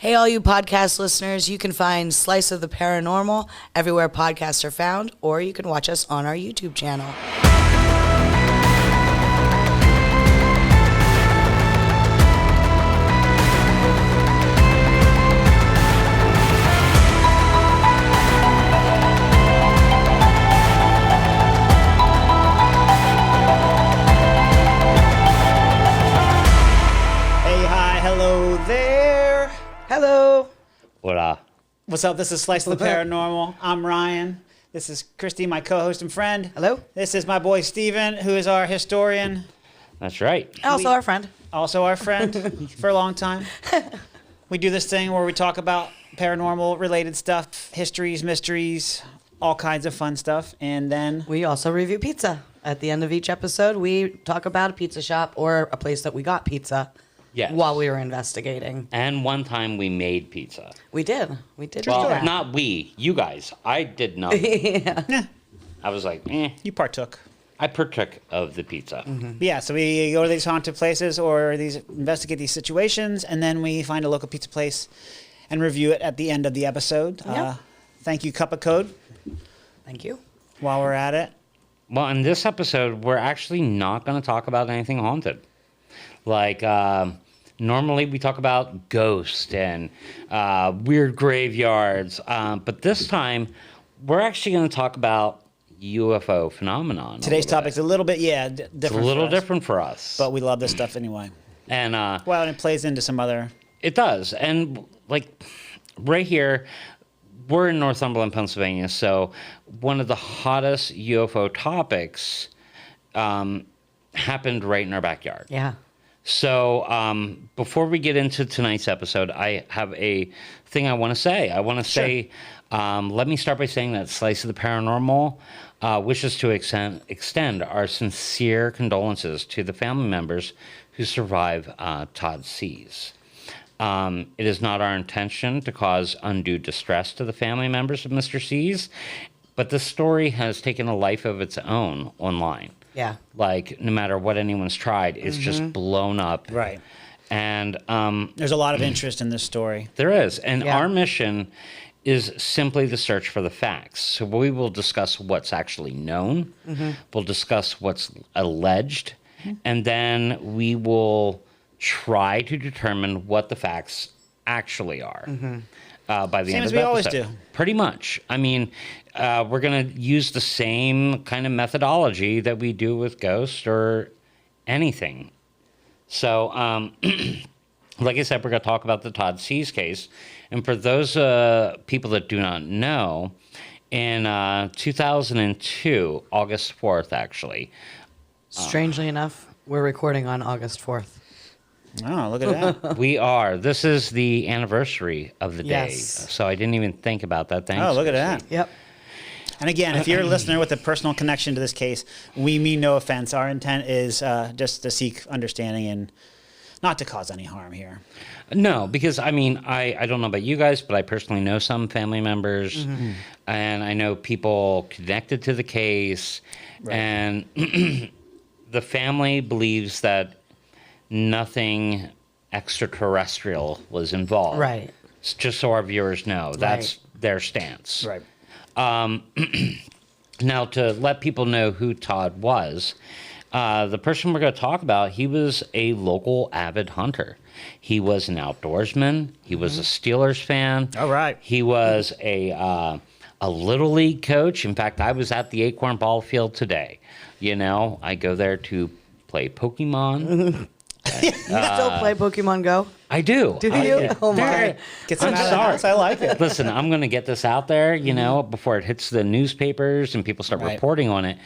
Hey, all you podcast listeners, you can find Slice of the Paranormal everywhere podcasts are found, or you can watch us on our YouTube channel. Hello. What's up? This is Slice of the Paranormal. I'm Ryan. This is Christy, my co-host and friend. Hello. This is my boy Steven, who is our historian. That's right. Also our friend. Also our friend for a long time. We do this thing where we talk about paranormal related stuff, histories, mysteries, all kinds of fun stuff. And then we also review pizza. At the end of each episode, we talk about a pizza shop or a place that we got pizza. Yes. While we were investigating. And one time we made pizza. We did. We did. Well, that. not we. You guys. I did not. Yeah. I was like, You partook. I partook of the pizza. Mm-hmm. Yeah, so we go to these haunted places or investigate these situations, and then we find a local pizza place and review it at the end of the episode. Yeah. Thank you, Cup of Code. Thank you. While we're at it. Well, in this episode, we're actually not going to talk about anything haunted. Like, normally we talk about ghosts and weird graveyards. But this time, we're actually going to talk about UFO phenomenon. Today's topic's a little bit, different. It's a little different for us. But we love this stuff anyway. And well, and it plays into some other... It does. And, like, right here, we're in Northumberland, Pennsylvania, so one of the hottest UFO topics happened right in our backyard. Yeah. So before we get into tonight's episode, I have a thing I want to say. I want to say, let me start by saying that Slice of the Paranormal wishes to extend our sincere condolences to the family members who survived Todd Sees. It is not our intention to cause undue distress to the family members of Mr. Sees, but this story has taken a life of its own online. Yeah. Like, no matter what anyone's tried, it's just blown up. Right. And there's a lot of interest in this story. there is. And our mission is simply the search for the facts. So we will discuss what's actually known. We'll discuss what's alleged. And then we will try to determine what the facts actually are. By the Same end as of the we always episode. do. Pretty much. I mean, we're going to use the same kind of methodology that we do with ghosts or anything. So, like I said, we're going to talk about the Todd Sees case. And for those people that do not know, in 2002, August 4th, actually. Strangely enough, we're recording on August 4th. Oh, look at that. We are. This is the anniversary of the day. Yes. So I didn't even think about that. Thanks. Oh, look at that. Yep. And again, if you're a listener with a personal connection to this case, we mean no offense. Our intent is just to seek understanding and not to cause any harm here. No, because, I mean, I don't know about you guys, but I personally know some family members, and I know people connected to the case, and the family believes that nothing extraterrestrial was involved. Right. Just so our viewers know, that's their stance. Right. Now, to let people know who Todd was, the person we're going to talk about, he was a local avid hunter. He was an outdoorsman. He was a Steelers fan. All right. He was a Little League coach. In fact, I was at the Acorn Ball Field today. You know, I go there to play Pokemon. You still play Pokemon Go? I do. Do you? Oh, my. Get some I'm out of the sorry. house. I like it. Listen, I'm going to get this out there, you know, before it hits the newspapers and people start reporting on it.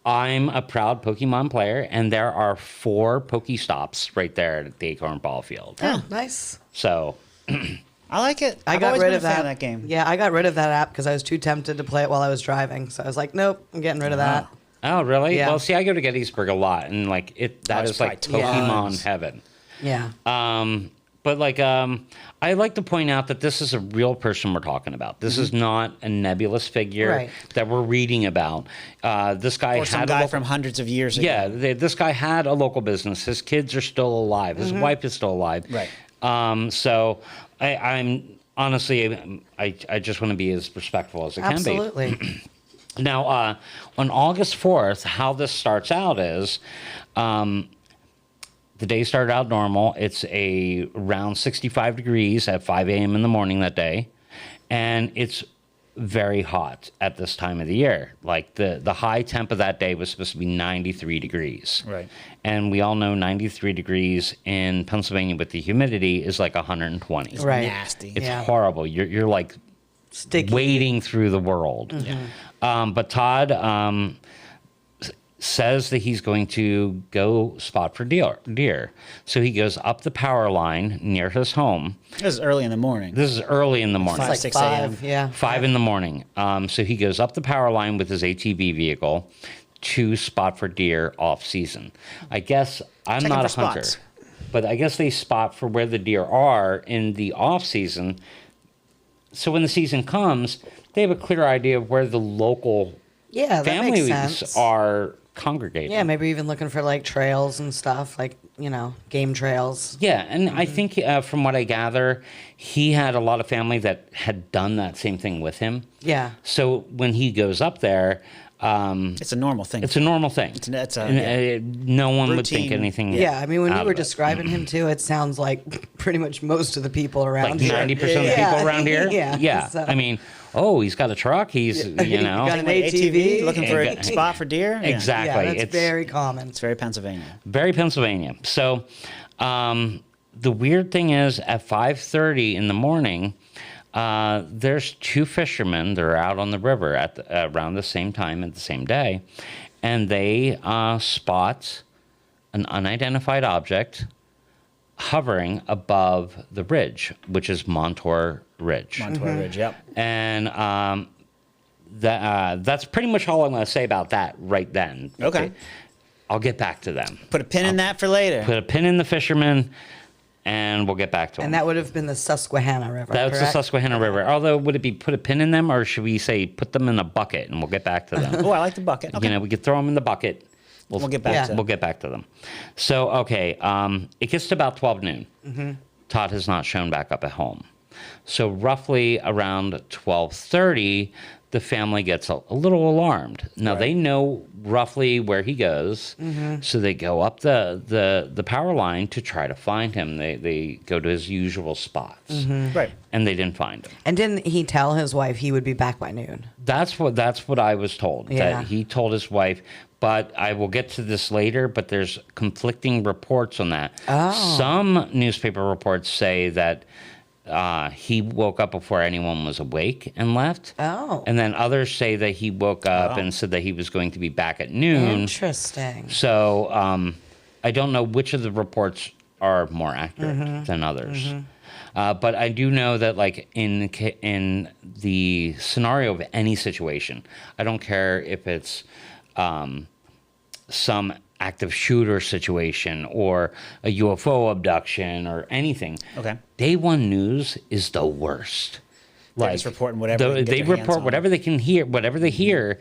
I'm a proud Pokemon player, and there are 4 Pokestops right there at the Acorn Ball Field. Oh, nice. So, I like it. I I've got always rid been of a fan that. of that game. Yeah, I got rid of that app because I was too tempted to play it while I was driving. So I was like, nope, I'm getting rid of that. oh, really? Yeah. Well, see, I go to Gettysburg a lot, and, like, that it's is like probably Pokemon tons. heaven. Yeah. But, like, I like to point out that this is a real person we're talking about. This is not a nebulous figure that we're reading about. This guy Or some had guy from hundreds of years ago. Yeah, this guy had a local business. His kids are still alive. His wife is still alive. Right. So I'm honestly, I just want to be as respectful as I can be. Absolutely. Now, on August 4th, how this starts out is the day started out normal. It's around 65 degrees at 5 a.m. in the morning that day. And it's very hot at this time of the year. Like the high temp of that day was supposed to be 93 degrees. Right. And we all know 93 degrees in Pennsylvania with the humidity is like 120. It's Right. nasty. It's Yeah. horrible. You're like Sticky. wading through the world. But Todd says that he's going to go spot for deer. So he goes up the power line near his home. This is early in the morning. This is early in the morning. Five, Like 6 a.m. 5, yeah. 5 in the morning. So he goes up the power line with his ATV vehicle to spot for deer off season. I guess I'm Checking not a for hunter, spots. but I guess they spot for where the deer are in the off season. So when the season comes, they have a clear idea of where the local Yeah, that makes families sense. are congregating. Yeah, maybe even looking for like trails and stuff, like, game trails. Yeah, and I think from what I gather, he had a lot of family that had done that same thing with him. Yeah. So when he goes up there, It's a normal thing. it's a normal thing. It's a- And, no one would think Routine. anything. Yeah, I mean, when out you were of it. describing him too, it sounds like pretty much most of the people around Like here. 90% of the Yeah. people around here. Yeah, so- I mean, he's got a truck. He's Got an Like ATV, looking for a Yeah. spot for deer. Yeah. Exactly. Yeah, that's It's very common. It's very Pennsylvania. very Pennsylvania. So the weird thing is, at 5:30 in the morning, there's two fishermen. They're out on the river at around the same time at the same day, and they spot an unidentified object hovering above the ridge, which is Montour Ridge. Montour Ridge, yep. And that's pretty much all I'm going to say about that right then. Okay. I'll get back to them. Put a pin in that for later. Put a pin in the fisherman, and we'll get back to them. And that would have been the Susquehanna River, That's the correct? Susquehanna River. Although, would it be put a pin in them, or should we say put them in a bucket, and we'll get back to them? Oh, I like the bucket. Okay. We could throw them in the bucket. We'll get back to We'll get back to them. So, okay, it gets to about 12 noon. Mm-hmm. Todd has not shown back up at home. So roughly around 12:30, the family gets a little alarmed. Now, they know roughly where he goes, so they go up the power line to try to find him. They go to his usual spots, Right. and they didn't find him. And didn't he tell his wife he would be back by noon? That's what I was told. Yeah. That he told his wife, but I will get to this later, but there's conflicting reports on that. Oh. Some newspaper reports say that he woke up before anyone was awake and left. Oh. And then others say that he woke up Oh. and said that he was going to be back at noon. Interesting. So I don't know which of the reports are more accurate than others. But I do know that, like, in the scenario of any situation, I don't care if it's some active shooter situation or a UFO abduction or anything. Okay. Day one news is the worst. They're just reporting whatever they can get they their hands report on. whatever they can hear, whatever they hear,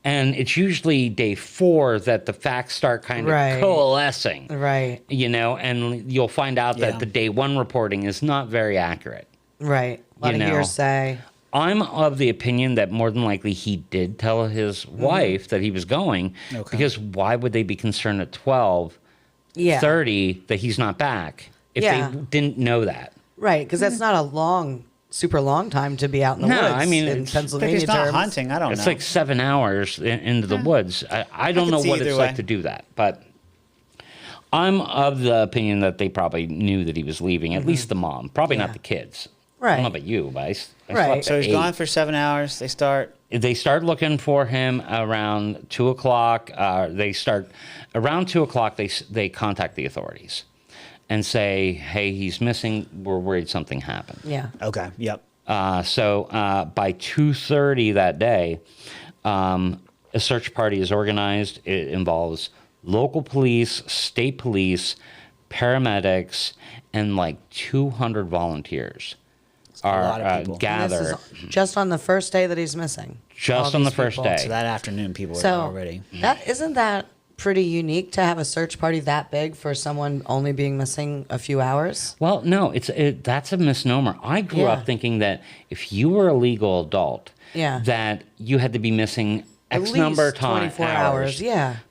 and it's usually day 4 that the facts start kind of Right. coalescing. Right. And you'll find out Yeah. that the day 1 reporting is not very accurate. Right. A lot You of know. hearsay. I'm of the opinion that more than likely he did tell his wife that he was going, Okay. because why would they be concerned at 12:30 Yeah. that he's not back if Yeah. they didn't know that? Right, because that's not a super long time to be out in the No, woods. I mean, in it's- If Pennsylvania he's not terms. hunting, I don't It's know. like 7 hours into the woods. I don't could know see what either it's way. like to do that, but I'm of the opinion that they probably knew that he was leaving, at least the mom, probably Yeah. not the kids. I Right. don't know about you, but I Right. slept So at he's 8. gone for 7 hours. They start. They start looking for him around 2:00. Around 2:00. They contact the authorities and say, "Hey, he's missing. We're worried something happened." Yeah. Okay. Yep. So by 2:30 that day, a search party is organized. It involves local police, state police, paramedics, and like 200 volunteers a lot are of people. And gather this is just on the first day that he's missing. just All on the these first people. day. So that afternoon, people were So already. isn't that pretty unique to have a search party that big for someone only being missing a few hours? Well, no, that's a misnomer. I grew up thinking that if you were a legal adult, that you had to be missing X number of 24 hours,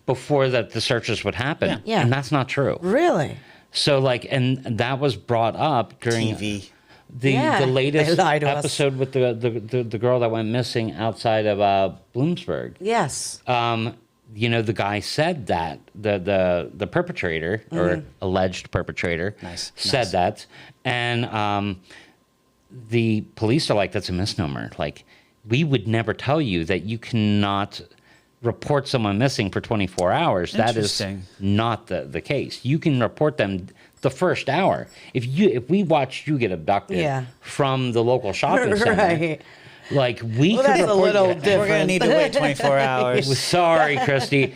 before the searches would happen. Yeah. And that's not true. Really? So, like, and that was brought up during TV. the latest they lied to us. episode with the girl that went missing outside of Bloomsburg. Yes. You know, the guy said that the perpetrator or alleged perpetrator said that, and the police are like, that's a misnomer. Like, we would never tell you that you cannot report someone missing for 24 hours. That is not the case. You can report them the first hour. If we watched you get abducted from the local shopping center. Right. Like, we could that's report a little you. different. We're going to need to wait 24 hours. Sorry, Christy.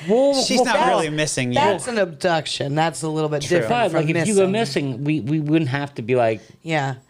She's not really missing you. That's an abduction. That's a little bit different But, from like, if missing. you go missing, we wouldn't have to be like,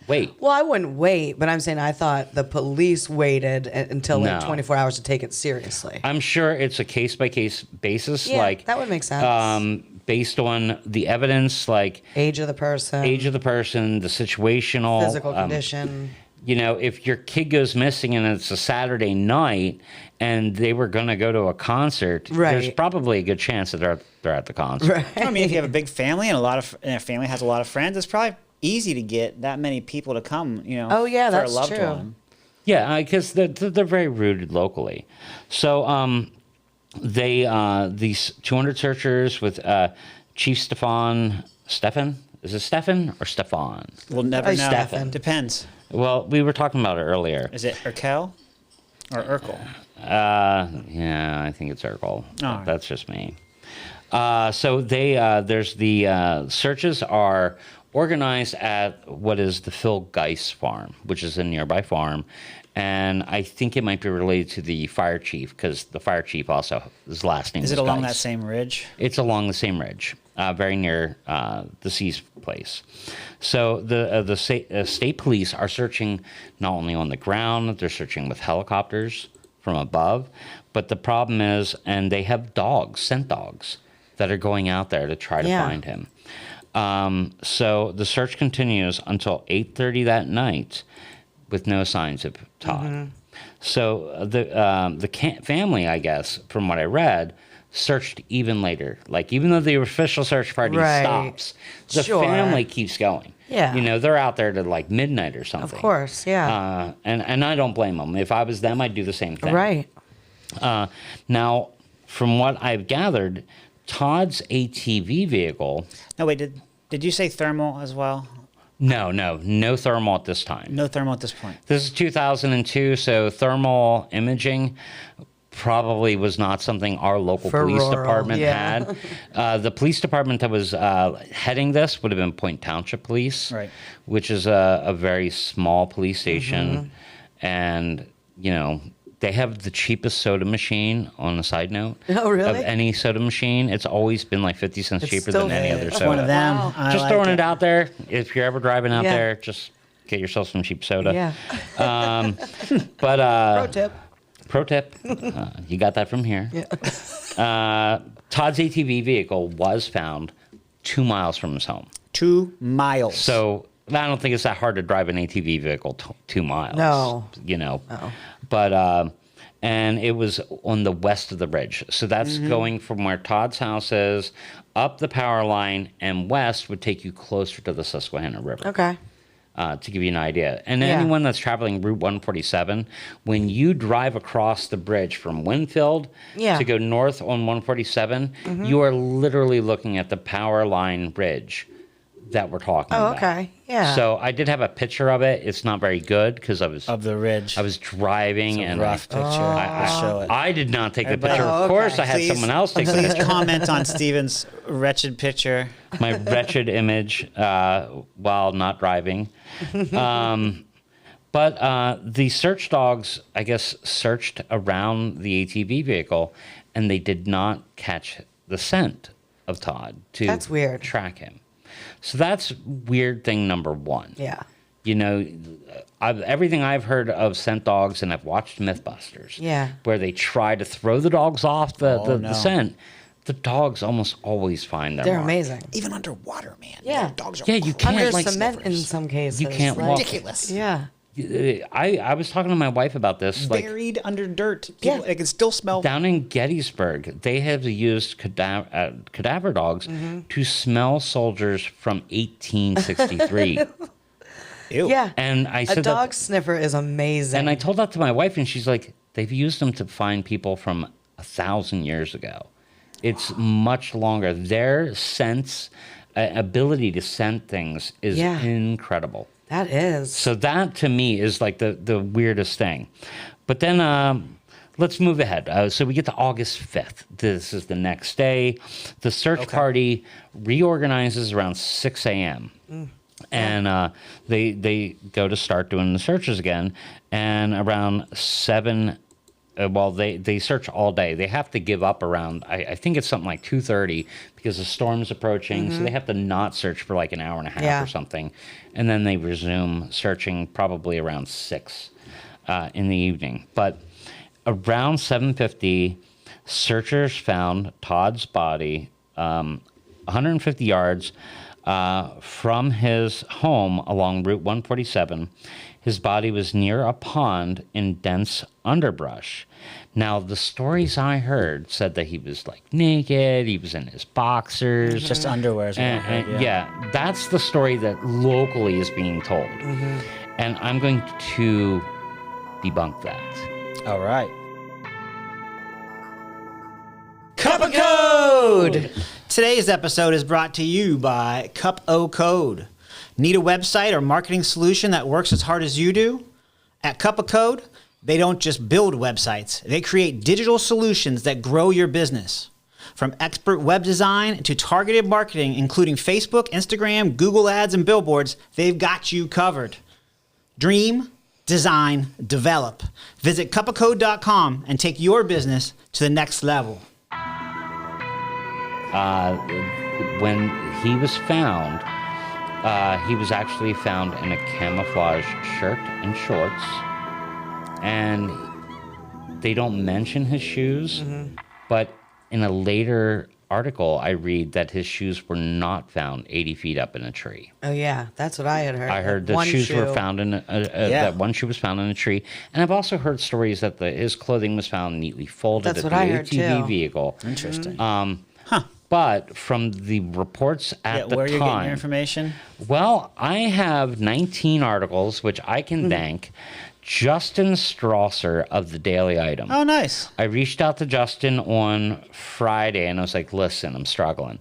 wait. Well, I wouldn't wait, but I'm saying I thought the police waited until like 24 hours to take it seriously. I'm sure it's a case-by-case basis. Yeah, like, that would make sense. Based on the evidence, like age of the person, the situational. physical condition. You know, if your kid goes missing and it's a Saturday night and they were going to go to a concert, there's probably a good chance that they're at the concert. Right. I mean, if you have a big family and a family has a lot of friends, it's probably easy to get that many people to come, you know, for a loved true. one. Yeah, because they're very rooted locally. So these 200 searchers with Chief Stefan, is it Stefan or Stefan? We'll never know. Stefan. Depends. Well, we were talking about it earlier. Is it Urkel or Urkel? Yeah, I think it's Urkel. Oh. That's just me. So there's the searches are organized at what is the Phil Geis farm, which is a nearby farm. And I think it might be related to the fire chief because the fire chief also, his last name is it along Geis. that same ridge? It's along the same ridge, very near the Sees place. So the state police are searching not only on the ground, they're searching with helicopters from above. But the problem is, and they have scent dogs, that are going out there to try to find him. So the search continues until 8:30 that night with no signs of Todd. So the family, I guess, from what I read, searched even later. Like, even though the official search party stops, the family keeps going. Yeah. You know, they're out there to like midnight or something. Of course, yeah. And I don't blame them. If I was them, I'd do the same thing. Right. Now, from what I've gathered, Todd's ATV vehicle. No, wait, did you say thermal as well? No thermal at this time. No thermal at this point. This is 2002, so thermal imaging probably was not something our local police department had. The police department that was heading this would have been Point Township Police, which is a very small police station. And, you know, they have the cheapest soda machine, on a side note. Oh, really? Of any soda machine. It's always been like 50 cents cheaper than any other soda. One of them. Wow. Just throwing it out there. If you're ever driving out there, just get yourself some cheap soda. Yeah. But pro tip, you got that from here. Todd's ATV vehicle was found 2 miles from his home. 2 miles. So I don't think it's that hard to drive an ATV vehicle 2 miles. No. You know. No. But and it was on the west of the ridge. So that's going from where Todd's house is up the power line, and west would take you closer to the Susquehanna River. Okay. To give you an idea. And anyone that's traveling Route 147, when you drive across the bridge from Winfield to go north on 147, you are literally looking at the power line bridge that we're talking about. Oh, okay. Yeah. So I did have a picture of it. It's not very good because I was of the ridge. I was driving It's a and rough picture. I'll show it. I did not take the Everybody- picture. Of course, I had Please- someone else take the Please picture. comment on Steven's wretched picture. My wretched image while not driving. But the search dogs, I guess, searched around the ATV vehicle, and they did not catch the scent of Todd to That's weird. track him. So that's weird thing number one. Yeah. You know, everything I've heard of scent dogs, and I've watched Mythbusters, Yeah. where they try to throw the dogs off the scent, the dogs almost always find their They're mark. amazing. Even underwater, man. Yeah. Dogs are Yeah, you can't Under like cement in some cases. you can't walk. ridiculous. Yeah. I was talking to my wife about this. Like Buried under dirt. Yeah. People, it can still smell. down in Gettysburg, they have used cadaver dogs to smell soldiers from 1863. Ew. Yeah. And I said A dog sniffer is amazing. and I told that to my wife, and she's like, they've used them to find people from 1,000 years ago. It's much longer. Their sense, ability to scent things is incredible. That is. So that to me is like the weirdest thing. But then let's move ahead. So we get to August 5th. This is the next day. The search party reorganizes around 6 a.m. And they go to start doing the searches again. And around 7, they search all day. They have to give up around, I think it's something like 2:30 because the storm's approaching. So they have to not search for like an hour and a half or something. And then they resume searching probably around 6 in the evening. But around 7:50, searchers found Todd's body 150 yards from his home along Route 147. His body was near a pond in dense underbrush. Now, the stories I heard said that he was like naked, he was in his boxers. Just underwear is what I heard, yeah, that's the story that locally is being told. And I'm going to debunk that. All right. Cup of Code! Today's episode is brought to you by Cup O Code. Need a website or marketing solution that works as hard as you do? At Cup of Code, they don't just build websites. They create digital solutions that grow your business. From expert web design to targeted marketing, including Facebook, Instagram, Google Ads, and billboards, they've got you covered. Dream, design, develop. Visit cupofcode.com and take your business to the next level. When he was found, he was actually found in a camouflage shirt and shorts. And they don't mention his shoes, but in a later article, I read that his shoes were not found 80 feet up in a tree. Oh, yeah. That's what I had heard. I heard that One shoes shoe. were found in that one shoe was found in a tree, and I've also heard stories that his clothing was found neatly folded That's at what the I heard, ATV too. vehicle. Interesting. But from the reports at the where are you getting time, your information? well, I have 19 articles which I can thank Justin Strasser of the Daily Item. Oh, nice. I reached out to Justin on Friday and I was like, listen, I'm struggling.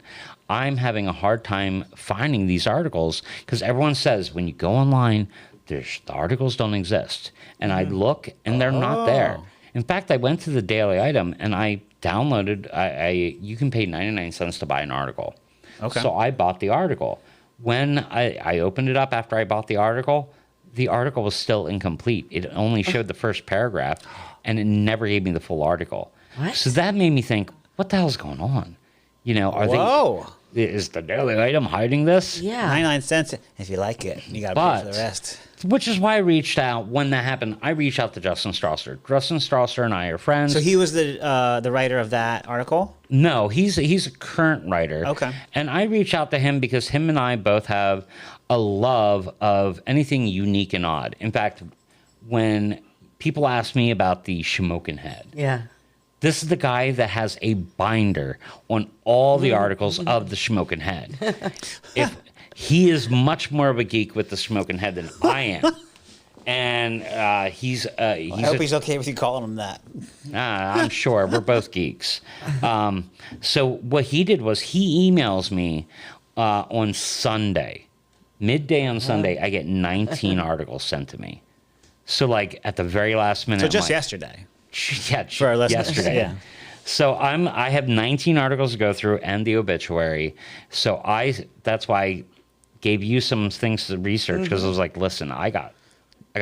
I'm having a hard time finding these articles because everyone says when you go online, the articles don't exist. And I look and they're not there. In fact, I went to the Daily Item and I downloaded, you can pay 99 cents to buy an article. Okay. So I bought the article. When I opened it up after I bought the article was still incomplete. It only showed the first paragraph, and it never gave me the full article. What? So that made me think, what the hell's going on? You know, is the Daily Item hiding this? Yeah. 99 cents. If you like it, you got to pay for the rest. Which is why I reached out when that happened. I reached out to Justin Strasser. Justin Strasser and I are friends. So he was the writer of that article? No, he's a current writer. Okay. And I reached out to him because him and I both have a love of anything unique and odd. In fact, when people ask me about the Shamokin head, Yeah. this is the guy that has a binder on all the articles of the Shamokin head. He is much more of a geek with the Shamokin head than I am. And I hope he's okay with you calling him that. I'm sure. We're both geeks. So what he did was he emails me on Sunday. Midday on Sunday, I get 19 articles sent to me. So like at the very last minute. So just yesterday. Yeah, For our listeners. yesterday. Yeah. So I have 19 articles to go through and the obituary. So that's why I gave you some things to research because I was like, listen, I got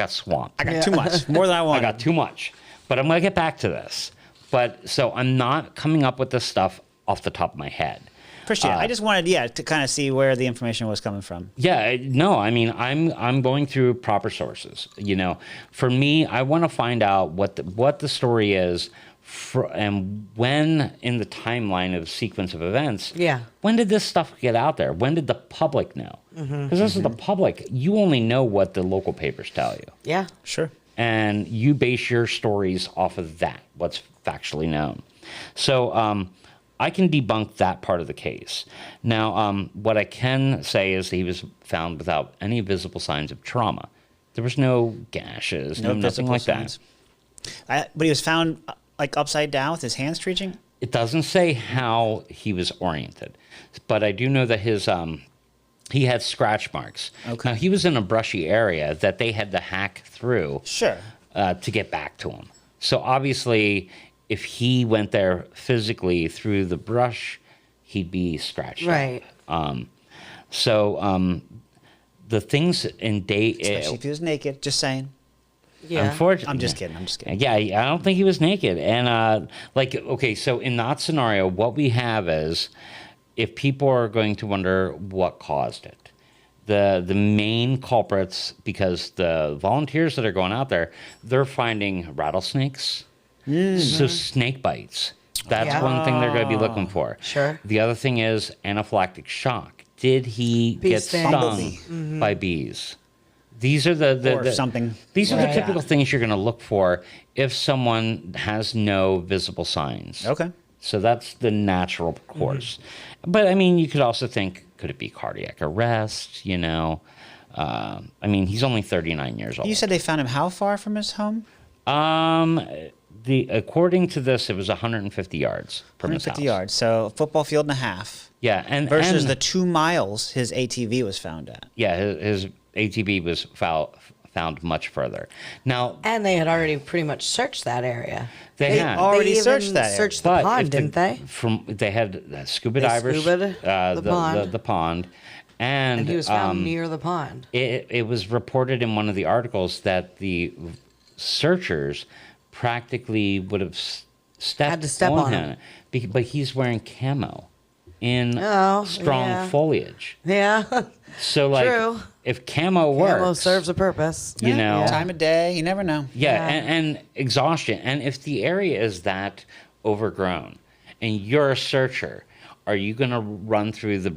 swamped. I got too much. More than I I wanted. got too much. But I'm going to get back to this. But so I'm not coming up with this stuff off the top of my head. Appreciate it. I just wanted, to kind of see where the information was coming from. Yeah, no, I mean, I'm going through proper sources. You know, for me, I want to find out what the story is And when in the timeline of sequence of events, Yeah. when did this stuff get out there? When did the public know? Because this is the public. You only know what the local papers tell you. Yeah. Sure. And you base your stories off of that, what's factually known. So I can debunk that part of the case. Now, what I can say is that he was found without any visible signs of trauma. There was no gashes, nothing visible like signs. But he was found like upside down with his hands reaching? It doesn't say how he was oriented, but I do know that his he had scratch marks. Okay. Now, he was in a brushy area that they had to hack through Sure. To get back to him. So obviously, if he went there physically through the brush, he'd be scratched up. Right. The things in Especially if he was naked, just saying. Yeah. Unfortunately, I'm just kidding. Yeah, I don't think he was naked. And okay, so in that scenario, what we have is, if people are going to wonder what caused it, the main culprits, because the volunteers that are going out there, they're finding rattlesnakes, so snake bites. That's one thing they're going to be looking for. Sure. The other thing is anaphylactic shock. Did he Bee get stings. stung by bees? These are Or something. These are the Right. typical things you're going to look for if someone has no visible signs. Okay. So that's the natural course. But I mean, you could also think, could it be cardiac arrest? You know, I mean, he's only 39 years old. You said they found him how far from his home? According to this, it was 150 yards from his 150 house. yards. So a football field and a half. Yeah, and Versus and, the 2 miles his ATV was found at. yeah, his ATV was found much further. Now And they had already pretty much searched that area. they had. already even searched that area. Searched the But pond, if didn't they? They had scuba They divers, scubaed the pond. the pond, and And he was found near the pond. it was reported in one of the articles that the searchers practically would have stepped Had to step on him. but he's wearing camo in Oh, strong yeah. foliage. Yeah. So like, True. if camo works, Camo serves a purpose. you know, Time of day, you never know. yeah, Yeah. and exhaustion. And if the area is that overgrown, and you're a searcher, are you going to run through the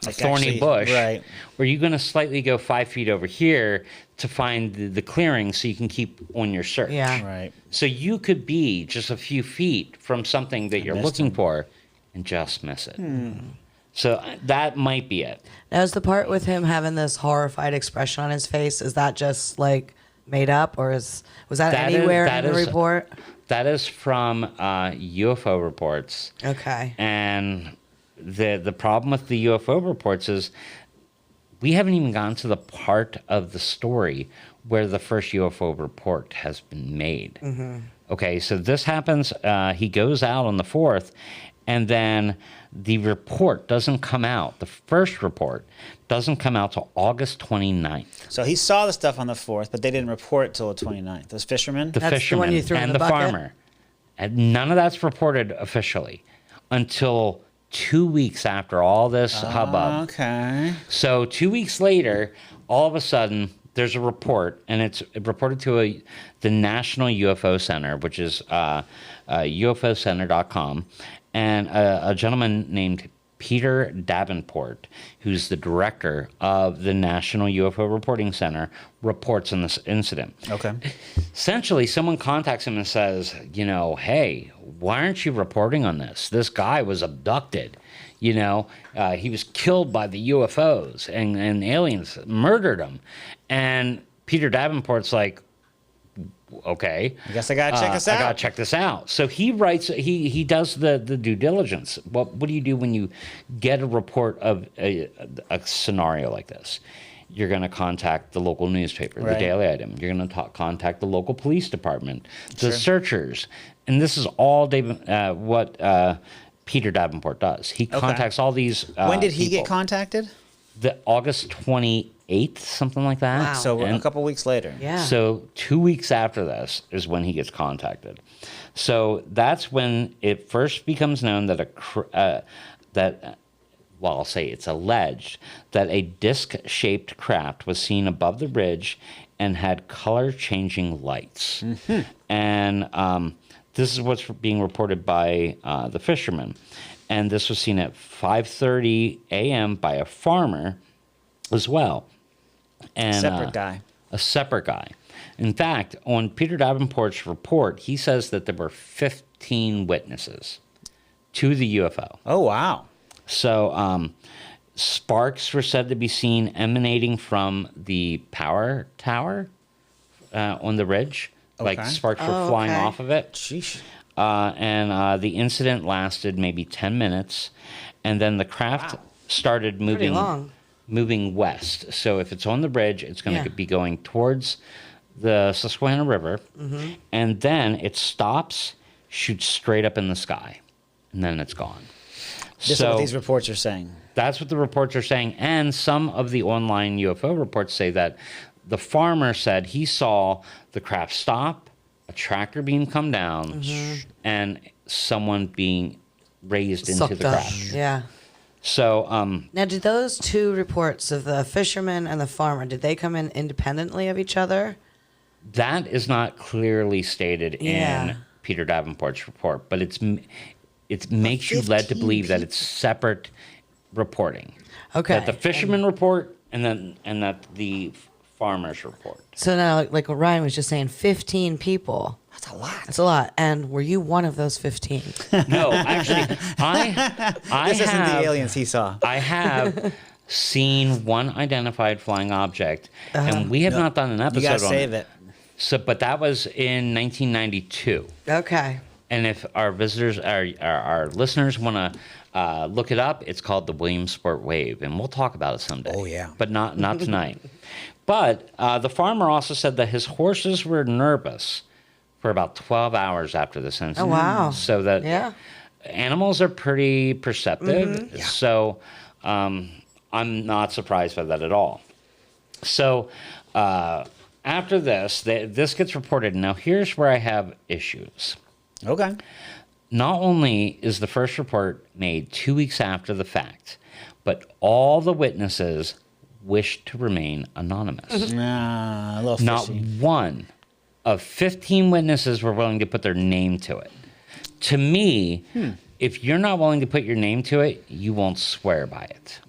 thorny actually- bush, right. or are you going to slightly go 5 feet over here to find the clearing so you can keep on your search? Yeah. Right. So you could be just a few feet from something that you're missed looking him. for, and just miss it. So that might be it. Now, is the part with him having this horrified expression on his face, is that just like made up, or was that That is- anywhere that in the is- report? That is from UFO reports. Okay. And the problem with the UFO reports is we haven't even gotten to the part of the story where the first UFO report has been made. Okay, so this happens, he goes out on the 4th, and then the report doesn't come out. The first report doesn't come out till August 29th. So he saw the stuff on the 4th, but they didn't report till the 29th. Those fishermen? The That's the fisherman one you threw in and the the bucket? farmer. And none of that's reported officially until 2 weeks after all this hubbub. Okay. So 2 weeks later, all of a sudden, there's a report, and it's reported to the National UFO Center, which is UFOcenter.com, and a gentleman named Peter Davenport, who's the director of the National UFO Reporting Center, reports on this incident. Okay. Essentially, someone contacts him and says, you know, hey, why aren't you reporting on this? This guy was abducted. You know, he was killed by the UFOs, and aliens murdered him. And Peter Davenport's like, okay, I guess I got to check this I out. got to check this out. So he writes, he does the due diligence. What do you do when you get a report of a scenario like this? You're going to contact the local newspaper, the Right. Daily Item. You're going to contact the local police department, the searchers. And this is all what Peter Davenport does. He contacts all these When did he people. get contacted? The August 28th, something like that. Wow. So And- a couple weeks later. Yeah. so 2 weeks after this is when he gets contacted. So that's when it first becomes known that I'll say it's alleged that a disc-shaped craft was seen above the ridge and had color-changing lights. And This is what's being reported by the fishermen. And this was seen at 5:30 a.m. by a farmer as well. And Separate guy. A separate guy. In fact, on Peter Davenport's report, he says that there were 15 witnesses to the UFO. Oh, wow. So sparks were said to be seen emanating from the power tower on the ridge. Like Okay. sparks were flying off of it. Sheesh. And the incident lasted maybe 10 minutes. And then the craft started Pretty long. moving west. So if it's on the bridge, it's going to be going towards the Susquehanna River. Mm-hmm. And then it stops, shoots straight up in the sky, and then it's gone. This is what these reports are saying. That's what the reports are saying. And some of the online UFO reports say that the farmer said he saw the craft stop, a tractor beam come down, and someone being raised into Sucked the up. craft. Yeah. So, Now, did those two reports of the fisherman and the farmer, did they come in independently of each other? that is not clearly stated Yeah. in Peter Davenport's report, but it makes you led to believe that it's separate reporting. Okay. That the fisherman report and that the farmer's report. So now, like what Ryan was just saying, 15 people. That's a lot. That's a lot. And were you one of those 15? No, actually, I This isn't have, the aliens he saw. I have seen one identified flying object, and we have not done an episode You gotta on save it. So, but that was in 1992. Okay. And if our visitors, our listeners want to look it up, it's called the Williamsport Wave, and we'll talk about it someday. Oh, yeah. But not tonight. But the farmer also said that his horses were nervous for about 12 hours after this incident. Oh, wow. So that Yeah. animals are pretty perceptive. Yeah. So I'm not surprised by that at all. So after this, this gets reported. Now, here's where I have issues. Okay. Not only is the first report made 2 weeks after the fact, but all the witnesses wished to remain anonymous. Nah, a little Not fishy. one of 15 witnesses were willing to put their name to it. To me, if you're not willing to put your name to it, you won't swear by it.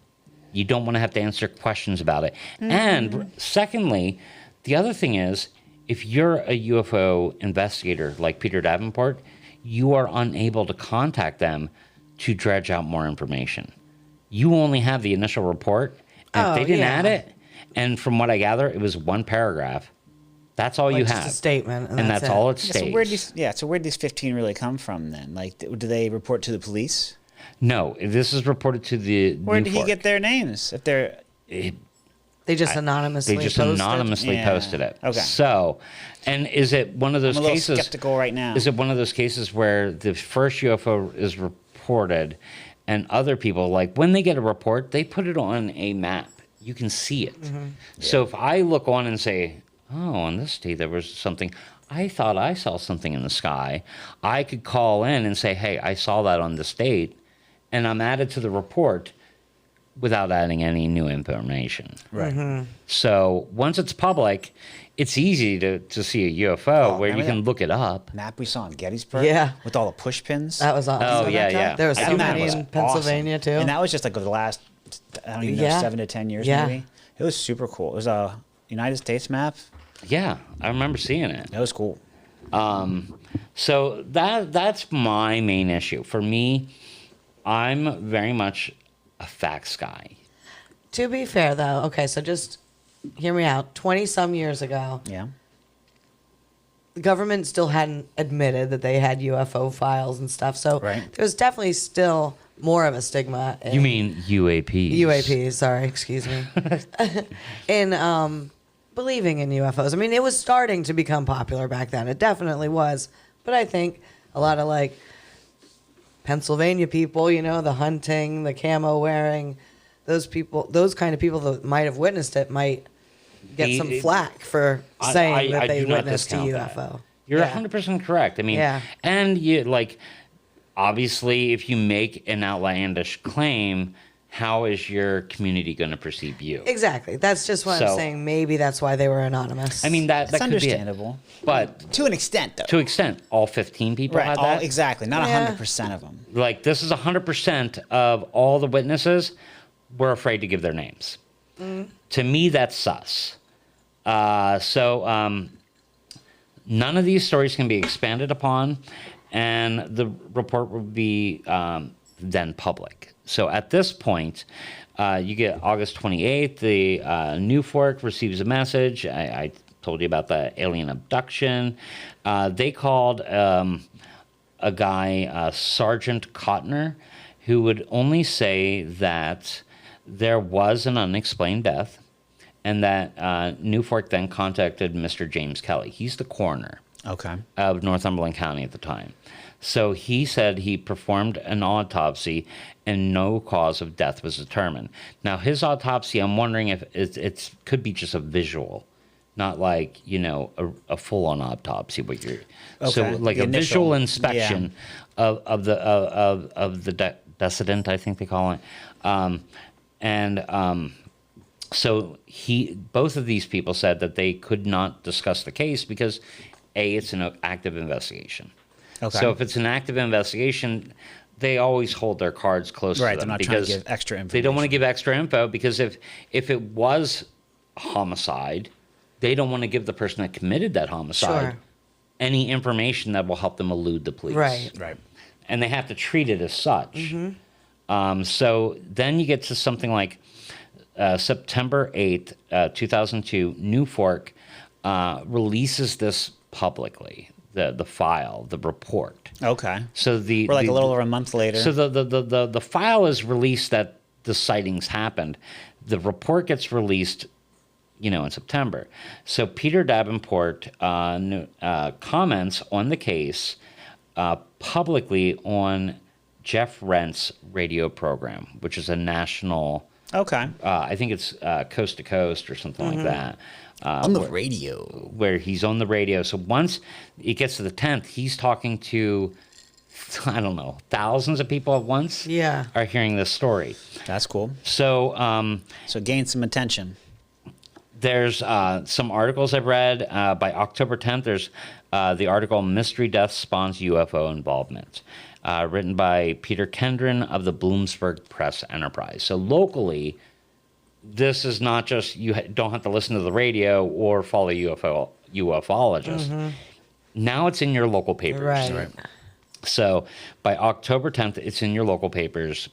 You don't want to have to answer questions about it. And secondly, the other thing is, if you're a UFO investigator like Peter Davenport, you are unable to contact them to dredge out more information. You only have the initial report, and if they didn't add it, and from what I gather, it was one paragraph. That's all you Just have. a statement. And that's all it So states. where'd these 15 really come from then? Like, do they report to the police? No, this is reported to the Where did he Newfork. get their names? If they're They just anonymously They just posted? anonymously Yeah. posted it. Okay. So, and is it one of those I'm a little cases? skeptical right now. Is it one of those cases where the first UFO is reported, and other people, like when they get a report, they put it on a map. You can see it. So if I look on and say, "Oh, on this day there was something," I thought I saw something in the sky. I could call in and say, "Hey, I saw that on this date," and I'm added to the report without adding any new information. right? So once it's public, it's easy to see a UFO where you remember can that look it up. Map we saw in Gettysburg. Yeah. With all the push pins. That was awesome. Oh, yeah, yeah. There was I so do many remember in that. Pennsylvania, Awesome. too. And that was just like the last, I don't even know, Yeah. 7 to 10 years Yeah. maybe. It was super cool. It was a United States map. Yeah, I remember seeing it. That was cool. So that's my main issue. For me, I'm very much a facts guy. To be fair, though, okay, so just hear me out. 20-some years ago, Yeah. the government still hadn't admitted that they had UFO files and stuff. So Right. there was definitely still more of a stigma. You mean UAPs? UAPs, sorry, excuse me. in believing in UFOs. I mean, it was starting to become popular back then. It definitely was. But I think a lot of like Pennsylvania people, you know, the hunting, the camo wearing, those people, those kind of people that might have witnessed it might get some flack for saying that they do not witnessed a discount UFO. that. You're Yeah. 100% correct. I mean, Yeah. and you like, obviously, if you make an outlandish claim, how is your community going to perceive you? Exactly. That's just what I'm So- saying. Maybe that's why they were anonymous. I mean, that That's could be it. understandable. But To an extent, though. to an extent, all 15 people Right. had All, that. exactly. Not Yeah. 100% of them. Like, this is 100% of all the witnesses were afraid to give their names. To me, that's sus. So none of these stories can be expanded upon, and the report will be then public. So at this point, you get August 28th, the New Fork receives a message. I told you about the alien abduction. They called a guy, Sergeant Cotner, who would only say that there was an unexplained death, and that New Fork then contacted Mr. James Kelly. He's the coroner Okay. of Northumberland County at the time. So he said he performed an autopsy and no cause of death was determined. Now, his autopsy, I'm wondering if it could be just a visual, not like, a full-on autopsy. But so Okay. like The a initial- visual inspection of the decedent, I think they call it. So both of these people said that they could not discuss the case because, A, it's an active investigation. Okay. So if it's an active investigation, they always hold their cards close Right, to them they're not trying to because give extra they don't want to information. give extra info because if it was homicide, they don't want to give the person that committed that homicide Sure. any information that will help them elude the police. Right. Right. And they have to treat it as such. So then you get to something like September 8th, 2002, New Fork releases this publicly, the file, the report. Okay. So We're like a little over a month later. So the file is released that the sightings happened. The report gets released, in September. So Peter Davenport comments on the case publicly on Jeff Rent's radio program, which is a national. Okay. I think it's Coast to Coast or something like that. On the radio. Where he's on the radio. So once it gets to the 10th, he's talking to, I don't know, thousands of people at once. Yeah. Are hearing this story. That's cool. So So gain some attention. there's some articles I've read. By October 10th, there's the article Mystery Death Spawns UFO Involvement, written by Peter Kendron of the Bloomsburg Press Enterprise. So locally, this is not just, you don't have to listen to the radio or follow ufologists. Now it's in your local papers. Right. So by October 10th, it's in your local papers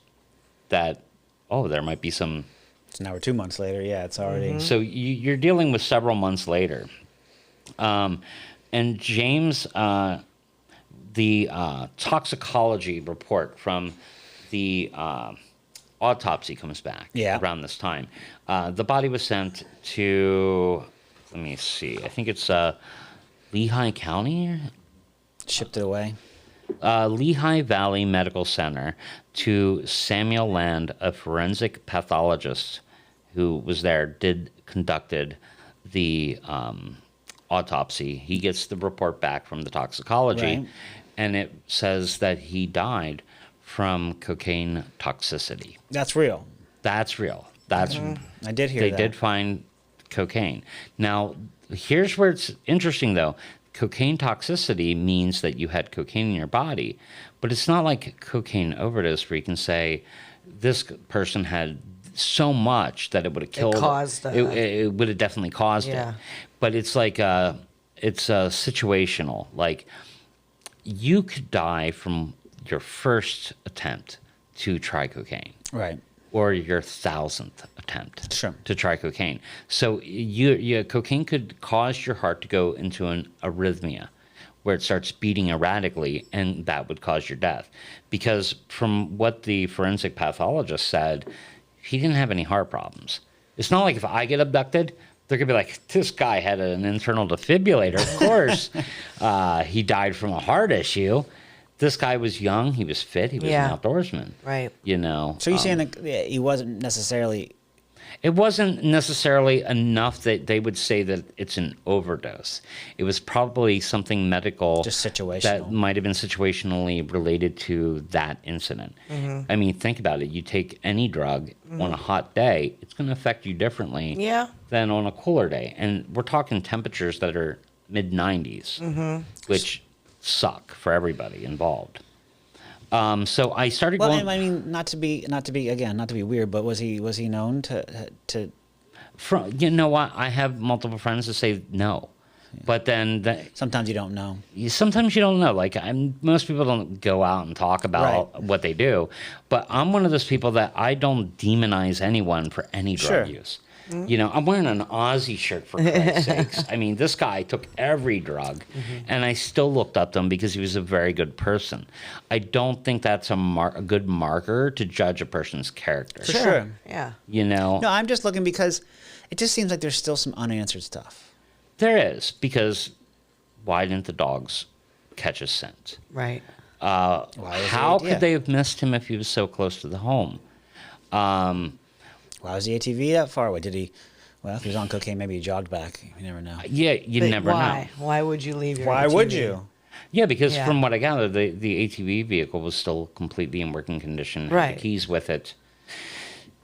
that, there might be some. So now we're 2 months later. Yeah, it's already. So you're dealing with several months later. And James, the toxicology report from the autopsy comes back around this time. The body was sent to, let me see, I think it's Lehigh County? Shipped it away. Lehigh Valley Medical Center to Samuel Land, a forensic pathologist who was there, conducted the autopsy. He gets the report back from the toxicology, Right. and it says that he died from cocaine toxicity. That's real. That's real. That's I did hear they that. did find cocaine. Now, here's where it's interesting, though. Cocaine toxicity means that you had cocaine in your body, but it's not like cocaine overdose where you can say this person had so much that it would have killed. caused it would have definitely caused Yeah. it. But it's like it's situational. Like you could die from your first attempt to try cocaine, Right. or your 1,000th attempt Sure. to try cocaine. So cocaine could cause your heart to go into an arrhythmia where it starts beating erratically, and that would cause your death. Because from what the forensic pathologist said, he didn't have any heart problems. It's not like if I get abducted, they're going to be like, this guy had an internal defibrillator. Of course, he died from a heart issue. This guy was young. He was fit. He was Yeah. an outdoorsman. Right. So you're saying that he wasn't necessarily It wasn't necessarily enough that they would say that it's an overdose. It was probably something medical, Just situational. that might have been situationally related to that incident. I mean, think about it. You take any drug on a hot day, it's going to affect you differently Yeah. than on a cooler day. And we're talking temperatures that are mid 90s, which suck for everybody involved. So I started Well, going. I mean, not to be weird, but was he known to? You know what? I have multiple friends that say no, but then Sometimes you don't know. sometimes you don't know. Like most people don't go out and talk about what they do, but I'm one of those people that I don't demonize anyone for any drug use. You know, I'm wearing an Aussie shirt for Christ's sakes. I mean, this guy took every drug, and I still looked up to him because he was a very good person. I don't think that's a good marker to judge a person's character. For sure. Yeah. You know, No, I'm just looking because it just seems like there's still some unanswered stuff. there is, because why didn't the dogs catch his scent? Right. Why is How the ATV? could they have missed him if he was so close to the home? Why was the ATV that far away? Did he? Well, if he was on cocaine, maybe he jogged back. You never know. Yeah, you But never why? know. Why would you leave your Why would ATV? you? Yeah, because Yeah. from what I gather, the ATV vehicle was still completely in working condition. Had Right. the keys with it.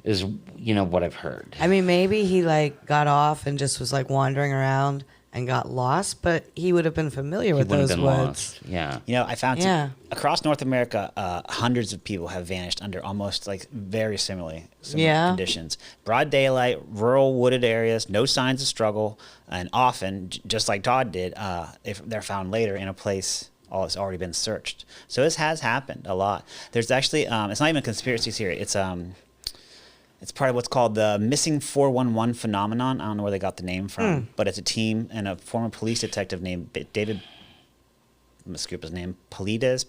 Is what I've heard. I mean, maybe he like got off and just was like wandering around and got lost, but he would have been familiar with Wouldn't those have woods. been lost. Yeah. You know, I found Yeah. across North America, hundreds of people have vanished under almost like very similar Yeah. conditions. Broad daylight, rural wooded areas, no signs of struggle, and often, just like Todd did, if they're found later in a place it's already been searched. So this has happened a lot. There's actually, it's not even a conspiracy theory. It's part of what's called the missing 411 phenomenon. I don't know where they got the name from, but it's a team and a former police detective named David. I'm gonna screw up his name. Paulides.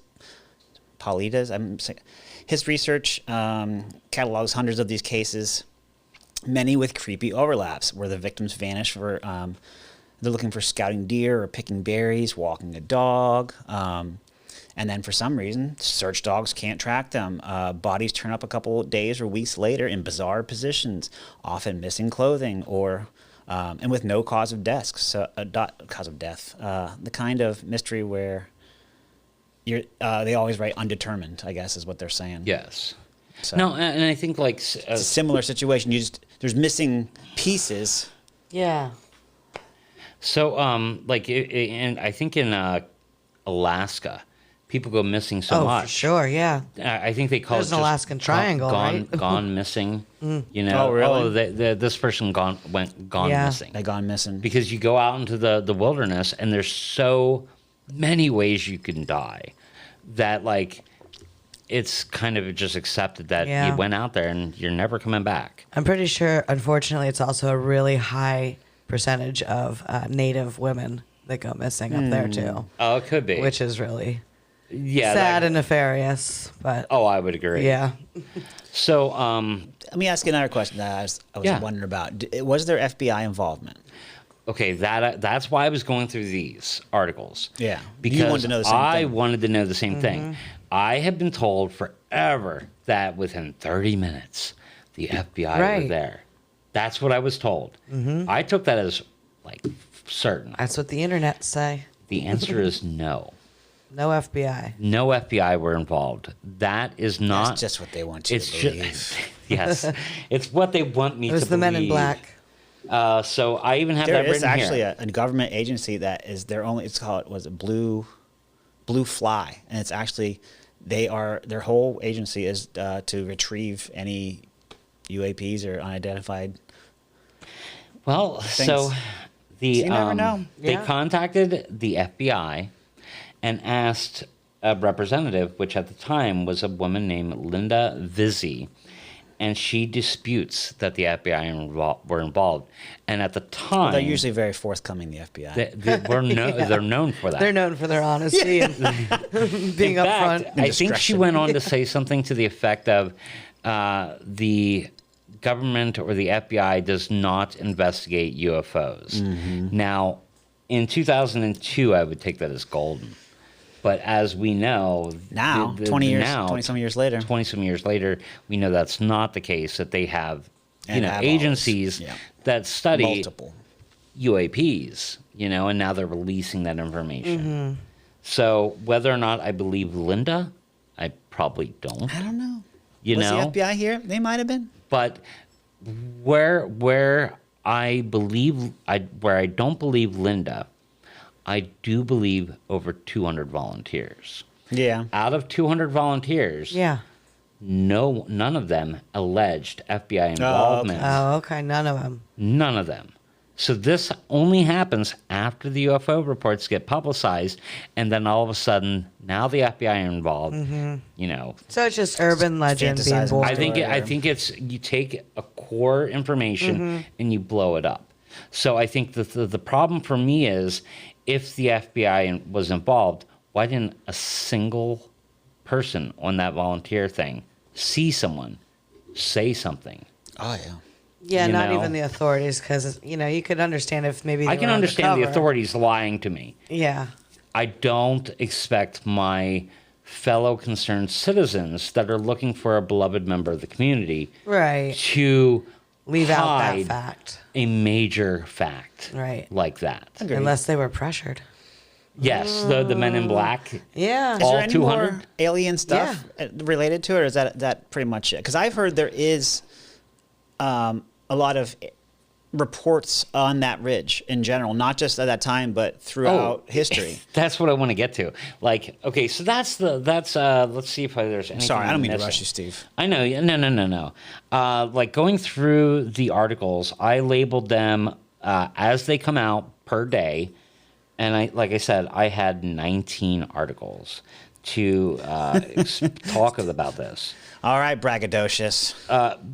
His research catalogs hundreds of these cases, many with creepy overlaps, where the victims vanish for. They're looking for scouting deer or picking berries, walking a dog. And then for some reason, search dogs can't track them. Bodies turn up a couple of days or weeks later in bizarre positions, often missing clothing or and with no cause of death. So cause of death, the kind of mystery where they always write undetermined, I guess is what they're saying. Yes. So No, and I think like it's a similar situation. There's missing pieces. Yeah. so like and I think in Alaska, people go missing so Oh, much. for sure. Yeah. I think they call There's it an just Alaskan Triangle, gone, right? gone missing. You know, Oh, really? this person went gone Yeah. missing. They gone missing. Because you go out into the wilderness and there's so many ways you can die that like it's kind of just accepted that Yeah. you went out there and you're never coming back. I'm pretty sure, unfortunately, it's also a really high percentage of Native women that go missing up there, too, Oh, it could be. which is really yeah, sad that- and nefarious. But oh, I would agree. yeah. So Let me ask you another question that I was Yeah. wondering about. Was there FBI involvement? okay, that's why I was going through these articles. Yeah. Because You wanted to know the same I thing. wanted to know the same thing. I have been told forever that within 30 minutes, the FBI were Right. there. That's what I was told. I took that as like certain. That's what the internet say. The answer is no. No FBI. No FBI were involved. That is not. That's just what they want you it's to believe. just yes. It's what they want me It to was the Men in believe. Black. So I even have There that is written actually here. a government agency that is their only. It's called Blue Fly, and it's actually their whole agency is to retrieve any UAPs or unidentified. Well, so You never know. they Yeah. contacted the FBI and asked a representative, which at the time was a woman named Linda Vizzi, and she disputes that the FBI were involved. And at the time, They're usually very forthcoming. The FBI. they're known for that. They're known for their honesty and being In fact, upfront. I think she Indiscretion. went on to say something to the effect of the government or the FBI does not investigate UFOs. Now, in 2002, I would take that as golden. But as we know, Now, 20 some years later. 20 some years later, we know that's not the case, that they have agencies that study multiple UAPs, and now they're releasing that information. So whether or not I believe Linda, I probably don't. I don't know. Was the FBI here? They might have been. But where I don't believe Linda, I do believe over 200 volunteers. Yeah. Out of 200 volunteers, none of them alleged FBI involvement. Oh, okay. None of them. None of them. So this only happens after the UFO reports get publicized, and then all of a sudden, now the FBI are involved. So it's just urban legend being born. I think it's you take a core information and you blow it up. So I think the problem for me is, if the FBI was involved, why didn't a single person on that volunteer thing see someone, say something? Oh, yeah. Yeah, not even the authorities, because, you could understand if maybe I can understand the authorities lying to me. Yeah. I don't expect my fellow concerned citizens that are looking for a beloved member of the community to leave out that fact. A major fact like that. Agreed. Unless they were pressured. Yes, the men in black. Yeah. Is there any more alien stuff related to it, or is that pretty much it? Because I've heard there is a lot of reports on that ridge in general, not just at that time, but throughout history. That's what I want to get to. Like, okay, so that's let's see if there's anything. Sorry, I don't mean missing. to rush you, Steve. I know. No. Like, going through the articles, I labeled them as they come out per day. And like I said, I had 19 articles to talk about this. All right, braggadocious.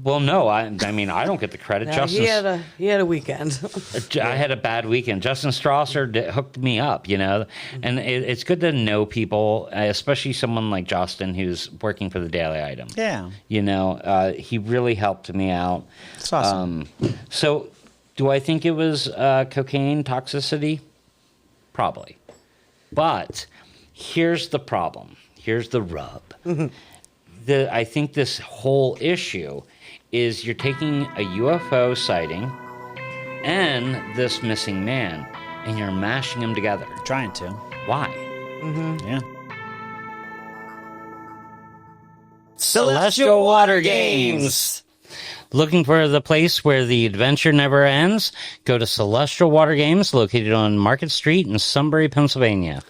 Well, no, I mean, I don't get the credit. No, he had a weekend. I had a bad weekend. Justin Strasser hooked me up, and it's good to know people, especially someone like Justin who's working for the Daily Item. Yeah. He really helped me out. That's awesome. So, do I think it was cocaine toxicity? Probably. But here's the problem. Here's the rub. I think this whole issue is you're taking a UFO sighting and this missing man, and you're mashing them together. Trying to. Why? Yeah. Celestial Water Games. Looking for the place where the adventure never ends? Go to Celestial Water Games, located on Market Street in Sunbury, Pennsylvania.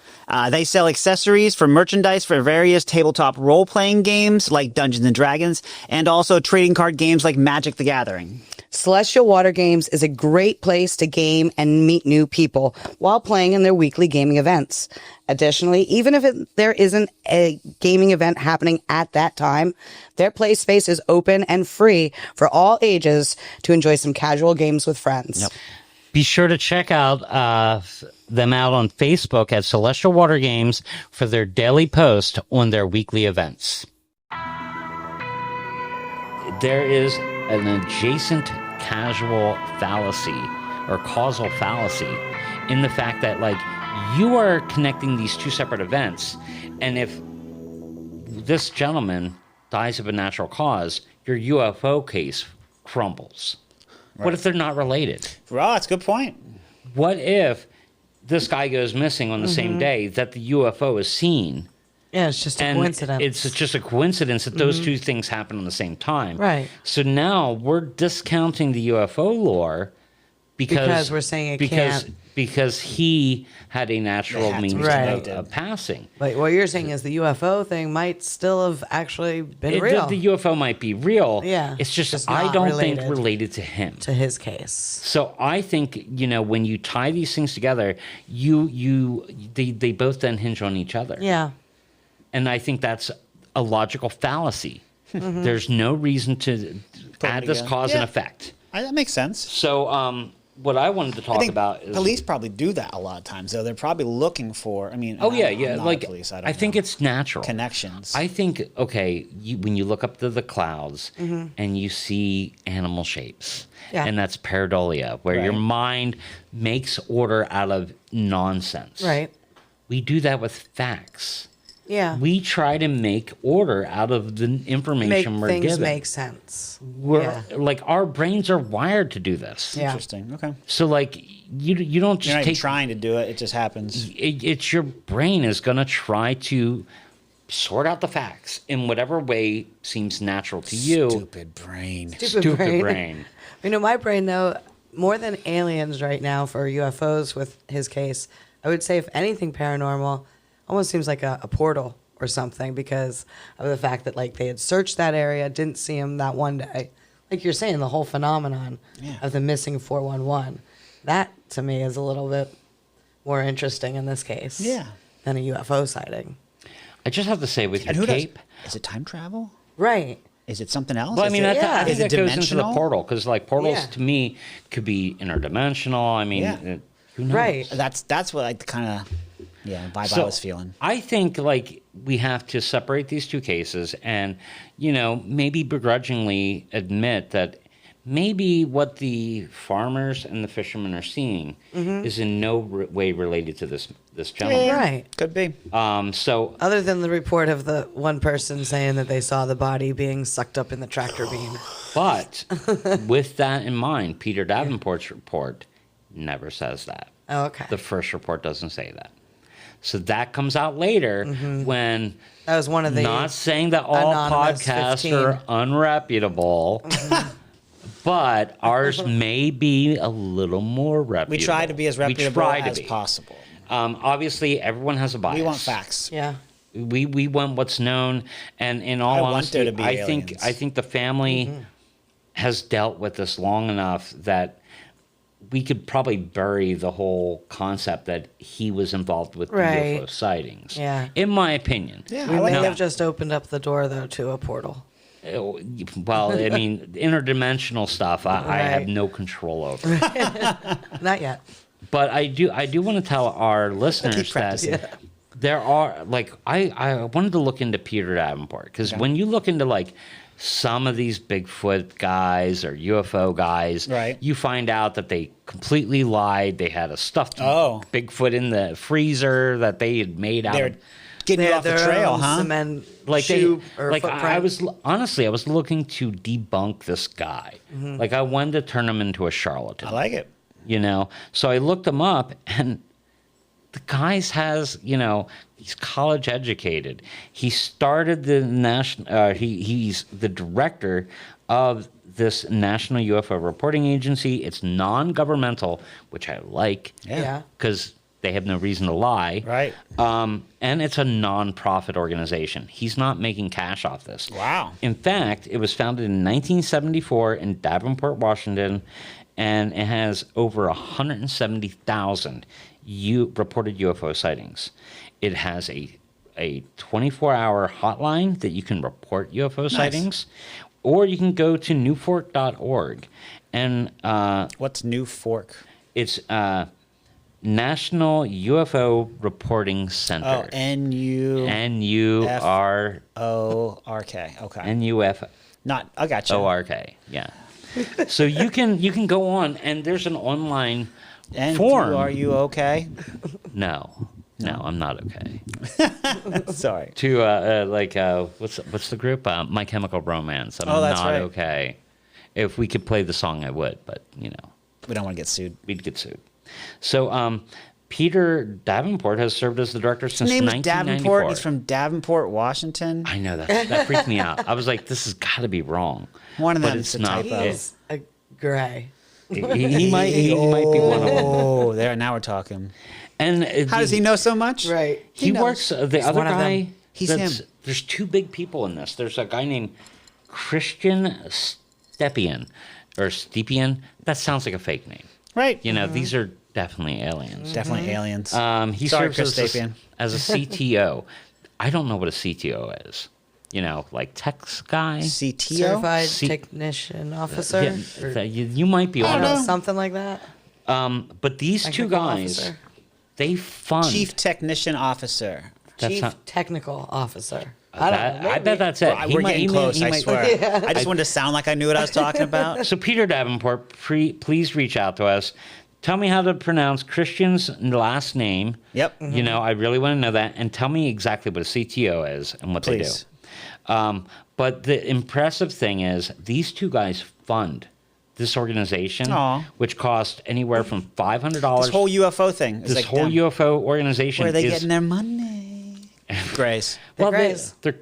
They sell accessories for merchandise for various tabletop role-playing games like Dungeons & Dragons, and also trading card games like Magic the Gathering. Celestial Water Games is a great place to game and meet new people while playing in their weekly gaming events. Additionally, even if there isn't a gaming event happening at that time, their play space is open and free for all ages to enjoy some casual games with friends. Yep. Be sure to check out them out on Facebook at Celestial Water Games for their daily post on their weekly events. There is an adjacent casual fallacy or causal fallacy in the fact that, like, you are connecting these two separate events, and if this gentleman dies of a natural cause, your UFO case crumbles. Right. What if they're not related? Well, that's a good point. What if this guy goes missing on the same day that the UFO is seen? Yeah, it's just a coincidence. It's just a coincidence that those two things happen at the same time. Right. So now we're discounting the UFO lore because we're saying it can't. Because he had a natural means of passing. Like, what you're saying is the UFO thing might still have actually been real. The UFO might be real. Yeah. It's just I don't think related to him. To his case. So I think, when you tie these things together, they both then hinge on each other. Yeah. And I think that's a logical fallacy. There's no reason to add this cause and effect. That makes sense. So, what I wanted to talk about is police probably do that a lot of times, though. They're probably looking for. I'm not like police, I think it's natural connections. I think when you look up to the clouds and you see animal shapes, and that's pareidolia, where your mind makes order out of nonsense. Right. We do that with facts. Yeah. We try to make order out of the Make information we're things given. make sense. We're Yeah. like our brains are wired to do this. Yeah. Interesting. Okay. So like you don't just You're not even take trying to do it. It just happens. it's your brain is going to try to sort out the facts in whatever way seems natural to you. Stupid brain. Stupid brain. You know, my brain, though, more than aliens right now for UFOs with his case, I would say, if anything paranormal, almost seems like a portal or something because of the fact that, like, they had searched that area, didn't see him that one day. Like you're saying, the whole phenomenon of the missing 411. That, to me, is a little bit more interesting in this case than a UFO sighting. I just have to say with your And who cape. Is it time travel? Right. Is it something else? Well, I mean, I think is it that goes into the dimensional? portal because, like, portals Yeah. to me could be interdimensional. I mean, who knows? Right. That's what I kind of vibe I was feeling. I think like we have to separate these two cases and, maybe begrudgingly admit that maybe what the farmers and the fishermen are seeing is in no way related to this gentleman. Right. Could be. So Other than the report of the one person saying that they saw the body being sucked up in the tractor beam. but with that in mind, Peter Davenport's report never says that. Oh, okay. The first report doesn't say that. So that comes out later when That was one of the not saying that all anonymous podcasts 15. are unreputable, but ours may be a little more reputable. We try to be as reputable as possible. Obviously, everyone has a bias. We want facts. Yeah. We want what's known, and in all I want honesty, there to be I aliens. think the family has dealt with this long enough that we could probably bury the whole concept that he was involved with the Right. UFO sightings. Yeah. In my opinion. Yeah, We I like may that. have just opened up the door, though, to a portal. Well, I mean, interdimensional stuff, I have Right. no control over. Not yet. But I do want to tell our listeners that practicing. there are, like, I wanted to look into Peter Davenport because when you look into, like, some of these Bigfoot guys or UFO guys, Right. you find out that they completely lied. They had a stuffed Bigfoot in the freezer that they had made out They're of. getting They you had off the their trail, own huh? cement Like shoe or I footprint. was honestly, I was looking to debunk this guy. Like I wanted to turn him into a charlatan. I like it. So I looked him up, and the guy has, he's college educated. He started the national. He's the director of this National UFO Reporting Agency. It's non-governmental, which I like. Yeah. Because they have no reason to lie. Right. And it's a non-profit organization. He's not making cash off this. Wow. In fact, it was founded in 1974 in Davenport, Washington, and it has over 170,000 reported UFO sightings. It has a 24-hour hotline that you can report UFO sightings, or you can go to newfork.org. And What's New Fork? it's National UFO Reporting Center. Oh, N-U-R... O-R-K. Okay. N-U-F... Not. I got you. O-R-K, yeah. So you can go on, and there's an online And form. are you okay? No, I'm not okay. Sorry. To what's the group? My Chemical Romance. I'm that's not right. okay. If we could play the song, I would, but We don't want to get sued. we'd get sued. So Peter Davenport has served as the director since His name is 1994. Davenport. He's from Davenport, Washington. I know that freaked me out. I was like, this has got to be wrong. One of But them it's is a not. typo. He's a gray. He might be one of them. Oh, there. Now we're talking. And How does he know so much? Right. He knows. works. The He's other one of guy. them. He's that's- him. There's two big people in this. There's a guy named Christian Stepien or Stepien. That sounds like a fake name. Right. These are definitely aliens. Definitely aliens. He Sorry, serves Chris Stapien. as a CTO. I don't know what a CTO is. Like tech guy. CTO? Certified C- Technician Officer. Yeah, Or, you might be I on don't know, it. something like that. But these two Technical guys, officer. they fund. Chief Technician Officer. That's Chief not- Technical Officer. I bet that's it. We're getting close, I swear. I just wanted to sound like I knew what I was talking about. So Peter Davenport, please reach out to us. Tell me how to pronounce Christian's last name. Yep. You know, I really want to know that. And tell me exactly what a CTO is and what Please. they do. But the impressive thing is these two guys fund this organization, Aw. which cost anywhere from $500. This whole UFO thing. Is This like whole them. UFO organization Where are they is... getting their money? Grays. Well, Greys. they're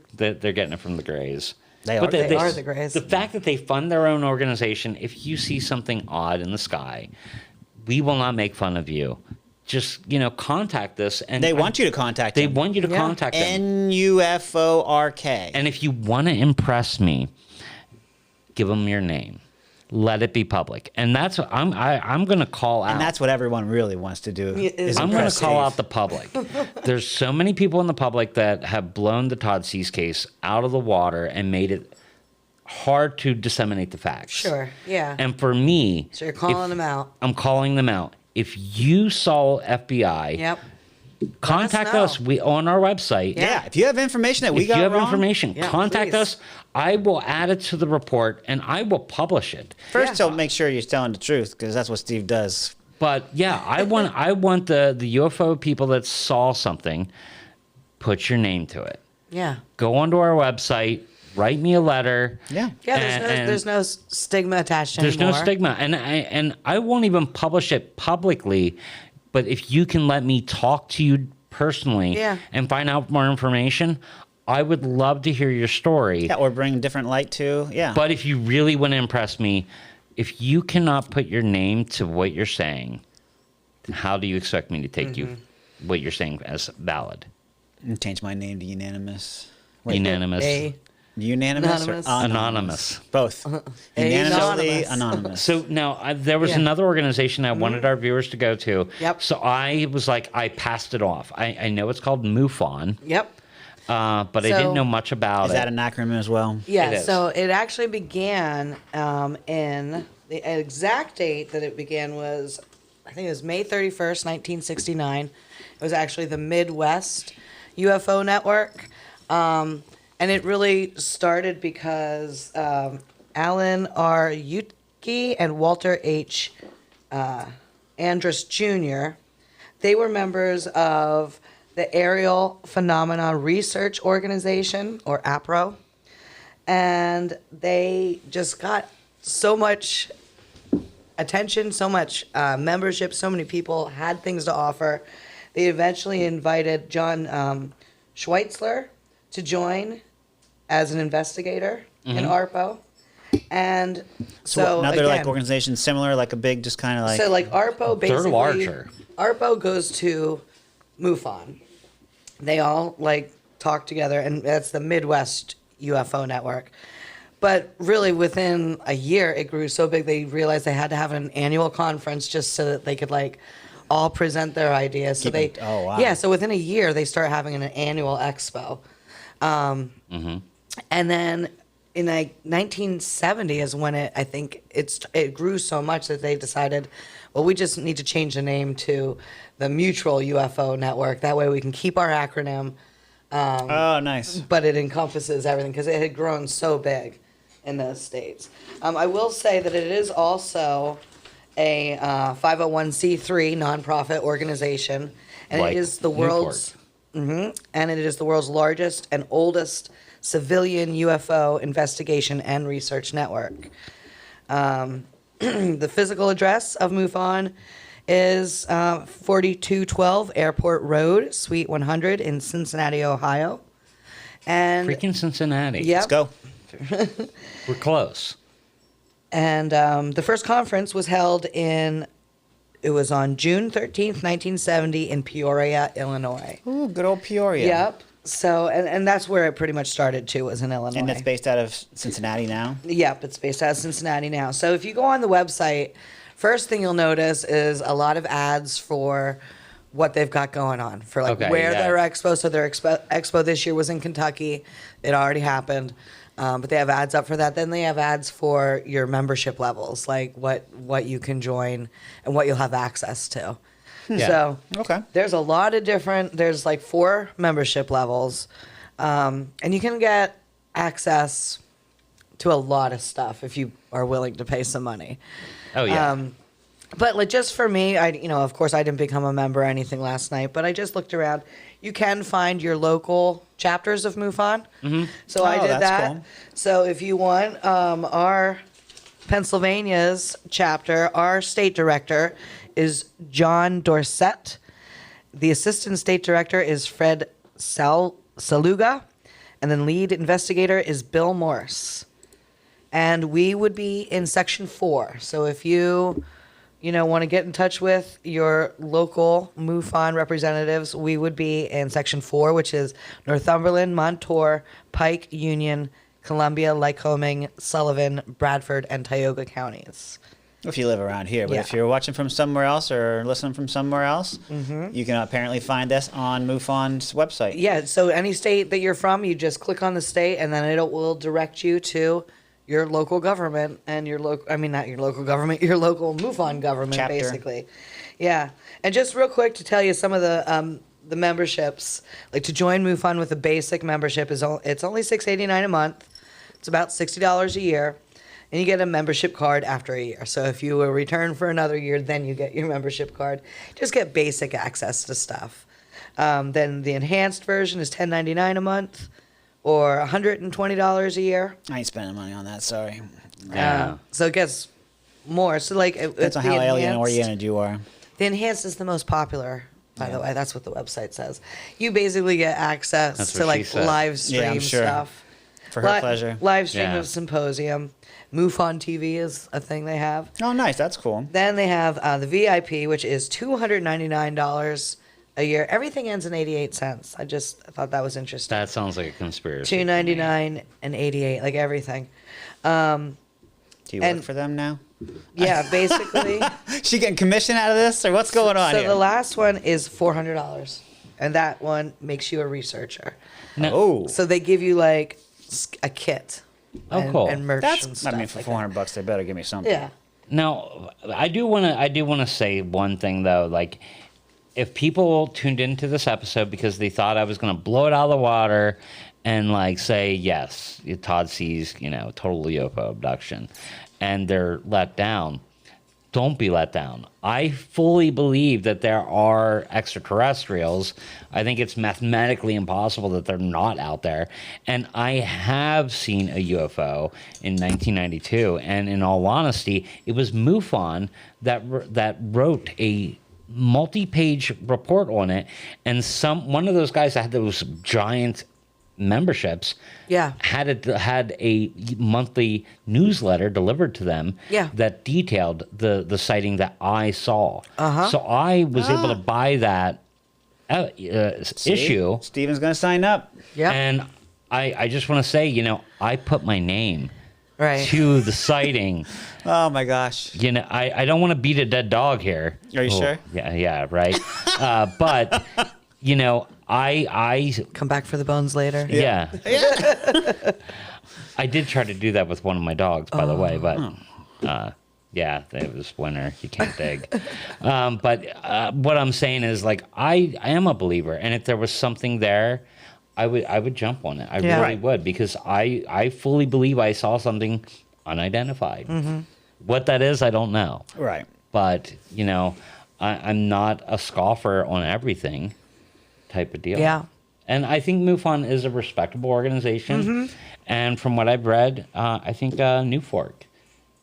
getting it from the Greys. They But are. They are the Greys. The fact that they fund their own organization, if you see something odd in the sky, we will not make fun of you. Just, contact us. And They want you to contact They them. want you to Yeah. contact them. NUFORK. And if you want to impress me, give them your name. Let it be public. And that's what I'm going to call out. And that's what everyone really wants to do. Is I'm going to impress call Steve. out the public. There's so many people in the public that have blown the Todd Sees case out of the water and made it hard to disseminate the facts. Sure. Yeah. And for me, So you're calling them out. I'm calling them out. If you saw FBI, Yep. contact know. us. We on our website. Yeah, if you have information that we If got you have wrong, information, Yeah, contact please. us. I will add it to the report and I will publish it. first Yeah. tell make sure you're telling the truth because that's what Steve does. But yeah, I want the UFO people that saw something, put your name to it. Yeah. Go onto our website, write me a letter. Yeah. Yeah. And There's no stigma attached there's anymore. no stigma, and I won't even publish it publicly. But if you can let me talk to you personally Yeah. and find out more information, I would love to hear your story. Yeah, or bring different light to. Yeah. But if you really want to impress me, if you cannot put your name to what you're saying, how do you expect me to take you what you're saying as valid? Change my name to Unanimous. Unanimous. Unanimous Anonymous. or Anonymous. Both. Unanimously Anonymous. anonymous. So now there was Yeah. another organization I wanted our viewers to go to. Yep. So I was like, I passed it off. I know it's called MUFON, Yep. but I So- didn't know much about Is it. that an acronym as well? Yeah, It is. so it actually began in the exact date that it began was, I think it was May 31st, 1969. It was actually the Midwest UFO Network. And it really started because Alan R. Utke and Walter H. Andrus Jr., they were members of the Aerial Phenomena Research Organization, or APRO. And they just got so much attention, so much membership, so many people had things to offer. They eventually invited John Schweitzler to join as an investigator in ARPO. And so another again, like organization similar, like a big, just kind of like. so like ARPO basically, larger. ARPO goes to MUFON. They all like talk together, and that's the Midwest UFO Network. But really, within a year, it grew so big they realized they had to have an annual conference just so that they could like all present their ideas. So they, Oh, wow. yeah. So within a year, they start having an annual expo. And then in like 1970 is when I think it grew so much that they decided, well, we just need to change the name to the Mutual UFO Network. That way we can keep our acronym, Oh, nice. but it encompasses everything because it had grown so big in the States. I will say that it is also a 501c3 nonprofit organization, and Like it is the Newport. world's and it is the world's largest and oldest civilian UFO investigation and research network. The physical address of MUFON is 4212 Airport Road, Suite 100 in Cincinnati, Ohio. And Freaking Cincinnati. yep, Let's go. We're close. And the first conference was held it was on June 13th, 1970 in Peoria, Illinois. Ooh, good old Peoria. Yep. So, and that's where it pretty much started too, was in Illinois. And that's based out of Cincinnati now. Yep, it's based out of Cincinnati now. So if you go on the website, first thing you'll notice is a lot of ads for what they've got going on, for like Okay, where yeah. their expo. So their expo this year was in Kentucky. It already happened. But they have ads up for that. Then they have ads for your membership levels, like what you can join and what you'll have access to. Yeah. So Okay. there's a lot of there's like 4 membership levels. And you can get access to a lot of stuff if you are willing to pay some money. Oh, yeah. But like just for me, of course I didn't become a member or anything last night, but I just looked around. You can find your local chapters of MUFON. So I did that's that. cool. So if you want, our Pennsylvania's chapter, our state director is John Dorsett. The assistant state director is Fred Saluga, and then lead investigator is Bill Morse. And we would be in section 4. So if you want to get in touch with your local MUFON representatives, we would be in section 4, which is Northumberland, Montour, Pike, Union, Columbia, Lycoming, Sullivan, Bradford, and Tioga counties. If you live around here, but Yeah. if you're watching from somewhere else or listening from somewhere else, you can apparently find us on MUFON's website. Yeah, so any state that you're from, you just click on the state, and then it will direct you to your local government and your local, not your local government, your local MUFON government, Chapter. basically. Yeah. And just real quick to tell you some of the memberships, like to join MUFON with a basic membership it's only $6.89 a month. It's about $60 a year. And you get a membership card after a year. So if you return for another year, then you get your membership card. Just get basic access to stuff. Then the enhanced version is $10.99 a month or $120 a year. I ain't spending money on that, sorry. Yeah. So it gets more. So like Depends on how alien oriented you are. The enhanced is the most popular, by the way. That's what the website says. You basically get access That's to what she like said. live stream Yeah, I'm sure. stuff. For her pleasure. Live stream Yeah. of symposium. MUFON TV is a thing they have. Oh, nice. That's cool. Then they have the VIP, which is $299 a year. Everything ends in 88 cents. I thought that was interesting. That sounds like a conspiracy. $299 and 88, like everything. Do you And- work for them now? Yeah, basically. She getting commission out of this, or what's going on So here? the last one is $400, and that one makes you a researcher. Oh, So they give you like a kit. Oh, and, cool. And merch that's. and stuff. I mean, for like $400, they better give me that. something. Yeah. Now, I do want to say one thing though. Like, if people tuned into this episode because they thought I was going to blow it out of the water and like say yes, Todd Sees, total UFO abduction, and they're let down, don't be let down. I fully believe that there are extraterrestrials. I think it's mathematically impossible that they're not out there. And I have seen a UFO in 1992. And in all honesty, it was MUFON that wrote a multi-page report on it. And one of those guys that had those giant memberships Yeah. had a monthly newsletter delivered to them Yeah. that detailed the sighting that I saw. So I was able to buy that issue, Steven's gonna sign up. Yeah. and I just want to say, I put my name Right. to the sighting. Oh my gosh. I don't want to beat a dead dog here. Are you sure? Yeah, right. But I Come back for the bones later. yeah. I did try to do that with one of my dogs, by the way, but yeah, it was winter. You can't dig. But what I'm saying is, like, I am a believer, and if there was something there, I would jump on it. I Yeah. really Right. would, because I fully believe I saw something unidentified. What that is, I don't know. Right. But I'm not a scoffer on everything, type of deal. Yeah. And I think MUFON is a respectable organization. And from what I've read, I think New Fork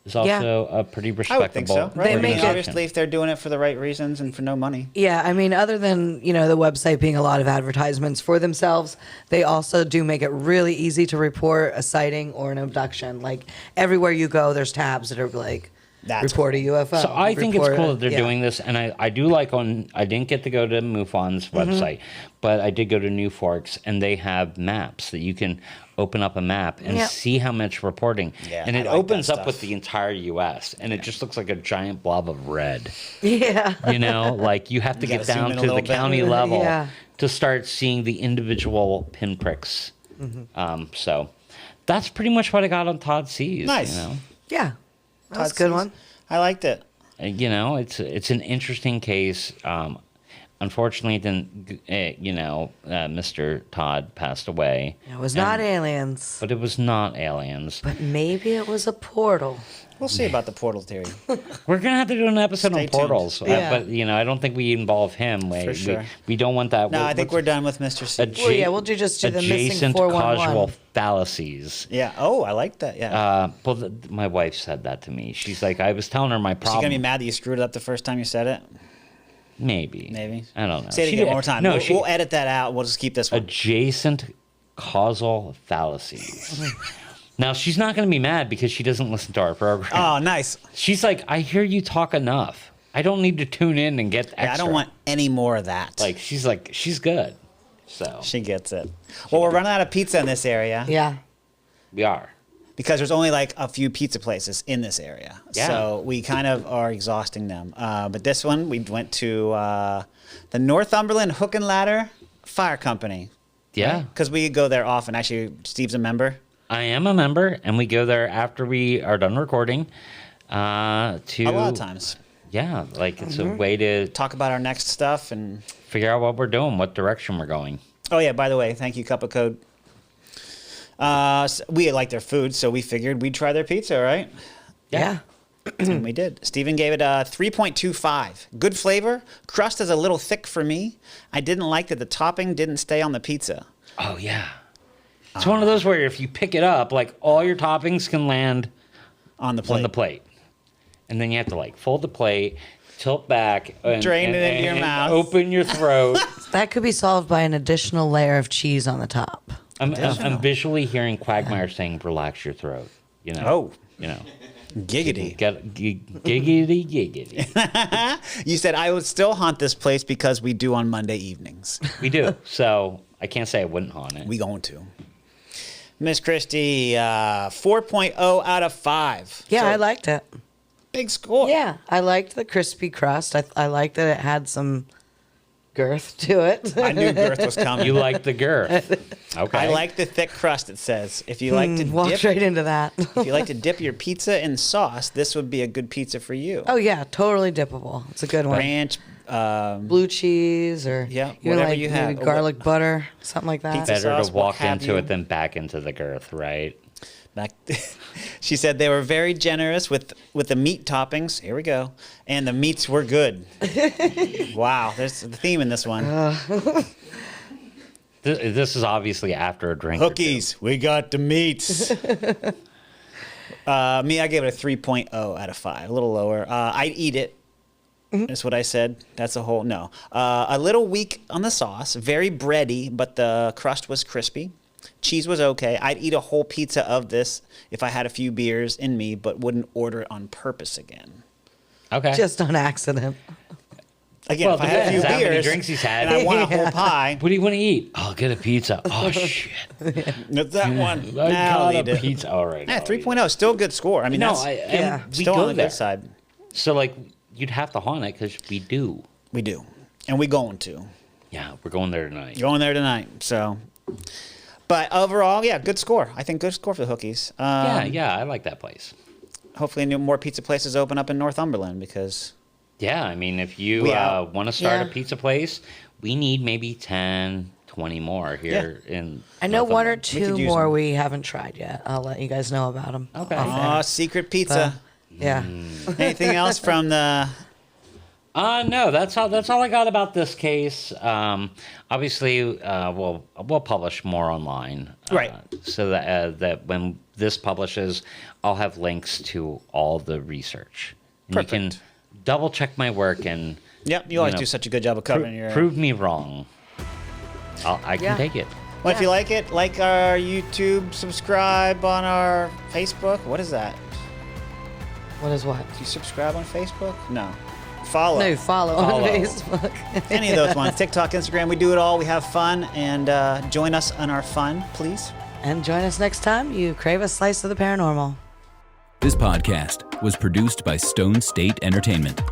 is also a pretty I would respectable think so. Right. They I mean, make it- obviously, if they're doing it for the right reasons and for no money. Yeah, I mean, other than, the website being a lot of advertisements for themselves, they also do make it really easy to report a sighting or an abduction. Like, everywhere you go, there's tabs that are like, That's report a UFO. So I think it's report cool a- that they're yeah. doing this, and I do like I didn't get to go to MUFON's website, but I did go to New Forks, and they have maps that you can open up a map and Yep. see how much reporting. Yeah, and I it like opens that up with stuff. the entire U.S., and it just looks like a giant blob of red. Yeah. Like you have to You get gotta zoom down in a to little the bit. county level Yeah. to start seeing the individual pinpricks. So that's pretty much what I got on Todd Sees. Nice. Yeah. That's a Todd good Sees. one. I liked it. It's an interesting case. unfortunately, Mr. Todd passed away. It was not aliens, But it was not aliens. but maybe it was a portal. We'll see about the portal theory. We're gonna have to do an episode Stay on portals, tuned. Yeah. but I don't think we involve him. For sure. We don't want that. No, I think we're done with Mr. C. Well, yeah, we'll just do the missing adjacent 411. causal fallacies. Yeah. Oh, I like that. Yeah. My wife said that to me. She's like, I was telling her my Is she problem. gonna be mad that you screwed it up the first time you said it? Maybe. I don't know. Say it again one more time. No, we'll edit that out. We'll just keep this one. Adjacent causal fallacies. Now, she's not going to be mad because she doesn't listen to our program. Oh, nice. She's like, I hear you talk enough. I don't need to tune in and get extra. Yeah, I don't want any more of that. She's good. So She gets it. Well, we're running out of pizza in this area. Yeah. we are. Because there's only like a few pizza places in this area. Yeah. So we kind of are exhausting them. But this one, we went to the Northumberland Hook and Ladder Fire Company. Yeah. Because we go there often. Actually, Steve's a member. I am a member, and we go there after we are done recording. To A lot of times. Yeah, it's a way to Talk about our next stuff. And figure out what we're doing, what direction we're going. oh, yeah, by the way, thank you, Cup of Code. We like their food, so we figured we'd try their pizza, right? Yeah. And we did. Steven gave it a 3.25. Good flavor. Crust is a little thick for me. I didn't like that the topping didn't stay on the pizza. Oh yeah, it's one of those where if you pick it up, all your toppings can land On the plate. and then you have to fold the plate, tilt back, and, Drain it into your mouth. open your throat. That could be solved by an additional layer of cheese on the top. I'm visually hearing Quagmire saying, "Relax your throat." Oh. You know. Giggity. Giggity. You said I would still haunt this place because we do on Monday evenings. We do. So I can't say I wouldn't haunt it. We going to. Miss Christie, 4.0 out of 5. Yeah, So, I liked it. big score. Yeah, I liked the crispy crust. I liked that it had some girth to it. I knew girth was coming. You like the girth. Okay. I like the thick crust, it says. If you like to Walked dip, right into that. if you like to dip your pizza in sauce, this would be a good pizza for you. Oh yeah, totally dippable. It's a good one. Ranch, Blue cheese or Yeah, even whatever you have. maybe garlic butter, something like that. Pizza Better sauce, to what walk have into you. it than back into the girth, right? back. She said they were very generous with the meat toppings. Here we go, and the meats were good. Wow, there's the theme in this one. This is obviously after a drink. or two. Hookies, we got the meats. Me, I gave it a 3.0 out of 5, a little lower. I'd eat it. That's what I said. That's a whole no. A little weak on the sauce, very bready, but the crust was crispy. Cheese was okay. I'd eat a whole pizza of this if I had a few beers in me, but wouldn't order it on purpose again. Okay. Just on accident. Again, Well, if I had a few depends how many beers drinks he's had. and I want a whole pie, What do you want to eat? I'll get a pizza. Oh shit! it's that one. I Now I'll got eat a it. pizza. All right. Yeah, I'll eat 3.0, still a good score. I mean, it. No, that's yeah. we still go on the there. good side. So you'd have to haunt it because we do. We do, and we going to. Yeah, we're going there tonight. Going there tonight. So, but overall, yeah, good score. I think good score for the Hookies. Yeah, I like that place. Hopefully, more pizza places open up in Northumberland because Yeah, I mean, if you We out. want to start a Yeah. pizza place, we need maybe 10, 20 more here in. I know one or Northumberland. We could two use more them. we haven't tried yet. I'll let you guys know about them. Okay. oh, secret pizza. Yeah. Anything else from the? No, that's all I got about this case. Obviously, we'll publish more online, Right. So that when this publishes, I'll have links to all the research. And you can Perfect. double check my work and. Yep, you always do such a good job of covering your. Prove me wrong. I can Yeah. take it. Well, if you like it, like our YouTube, subscribe on our Facebook. What is that? What is what? Do you subscribe on Facebook? No. Follow. No, follow on Facebook. Any of those ones. TikTok, Instagram, we do it all. We have fun. And join us on our fun, please. And join us next time you crave a slice of the paranormal. This podcast was produced by Stone State Entertainment.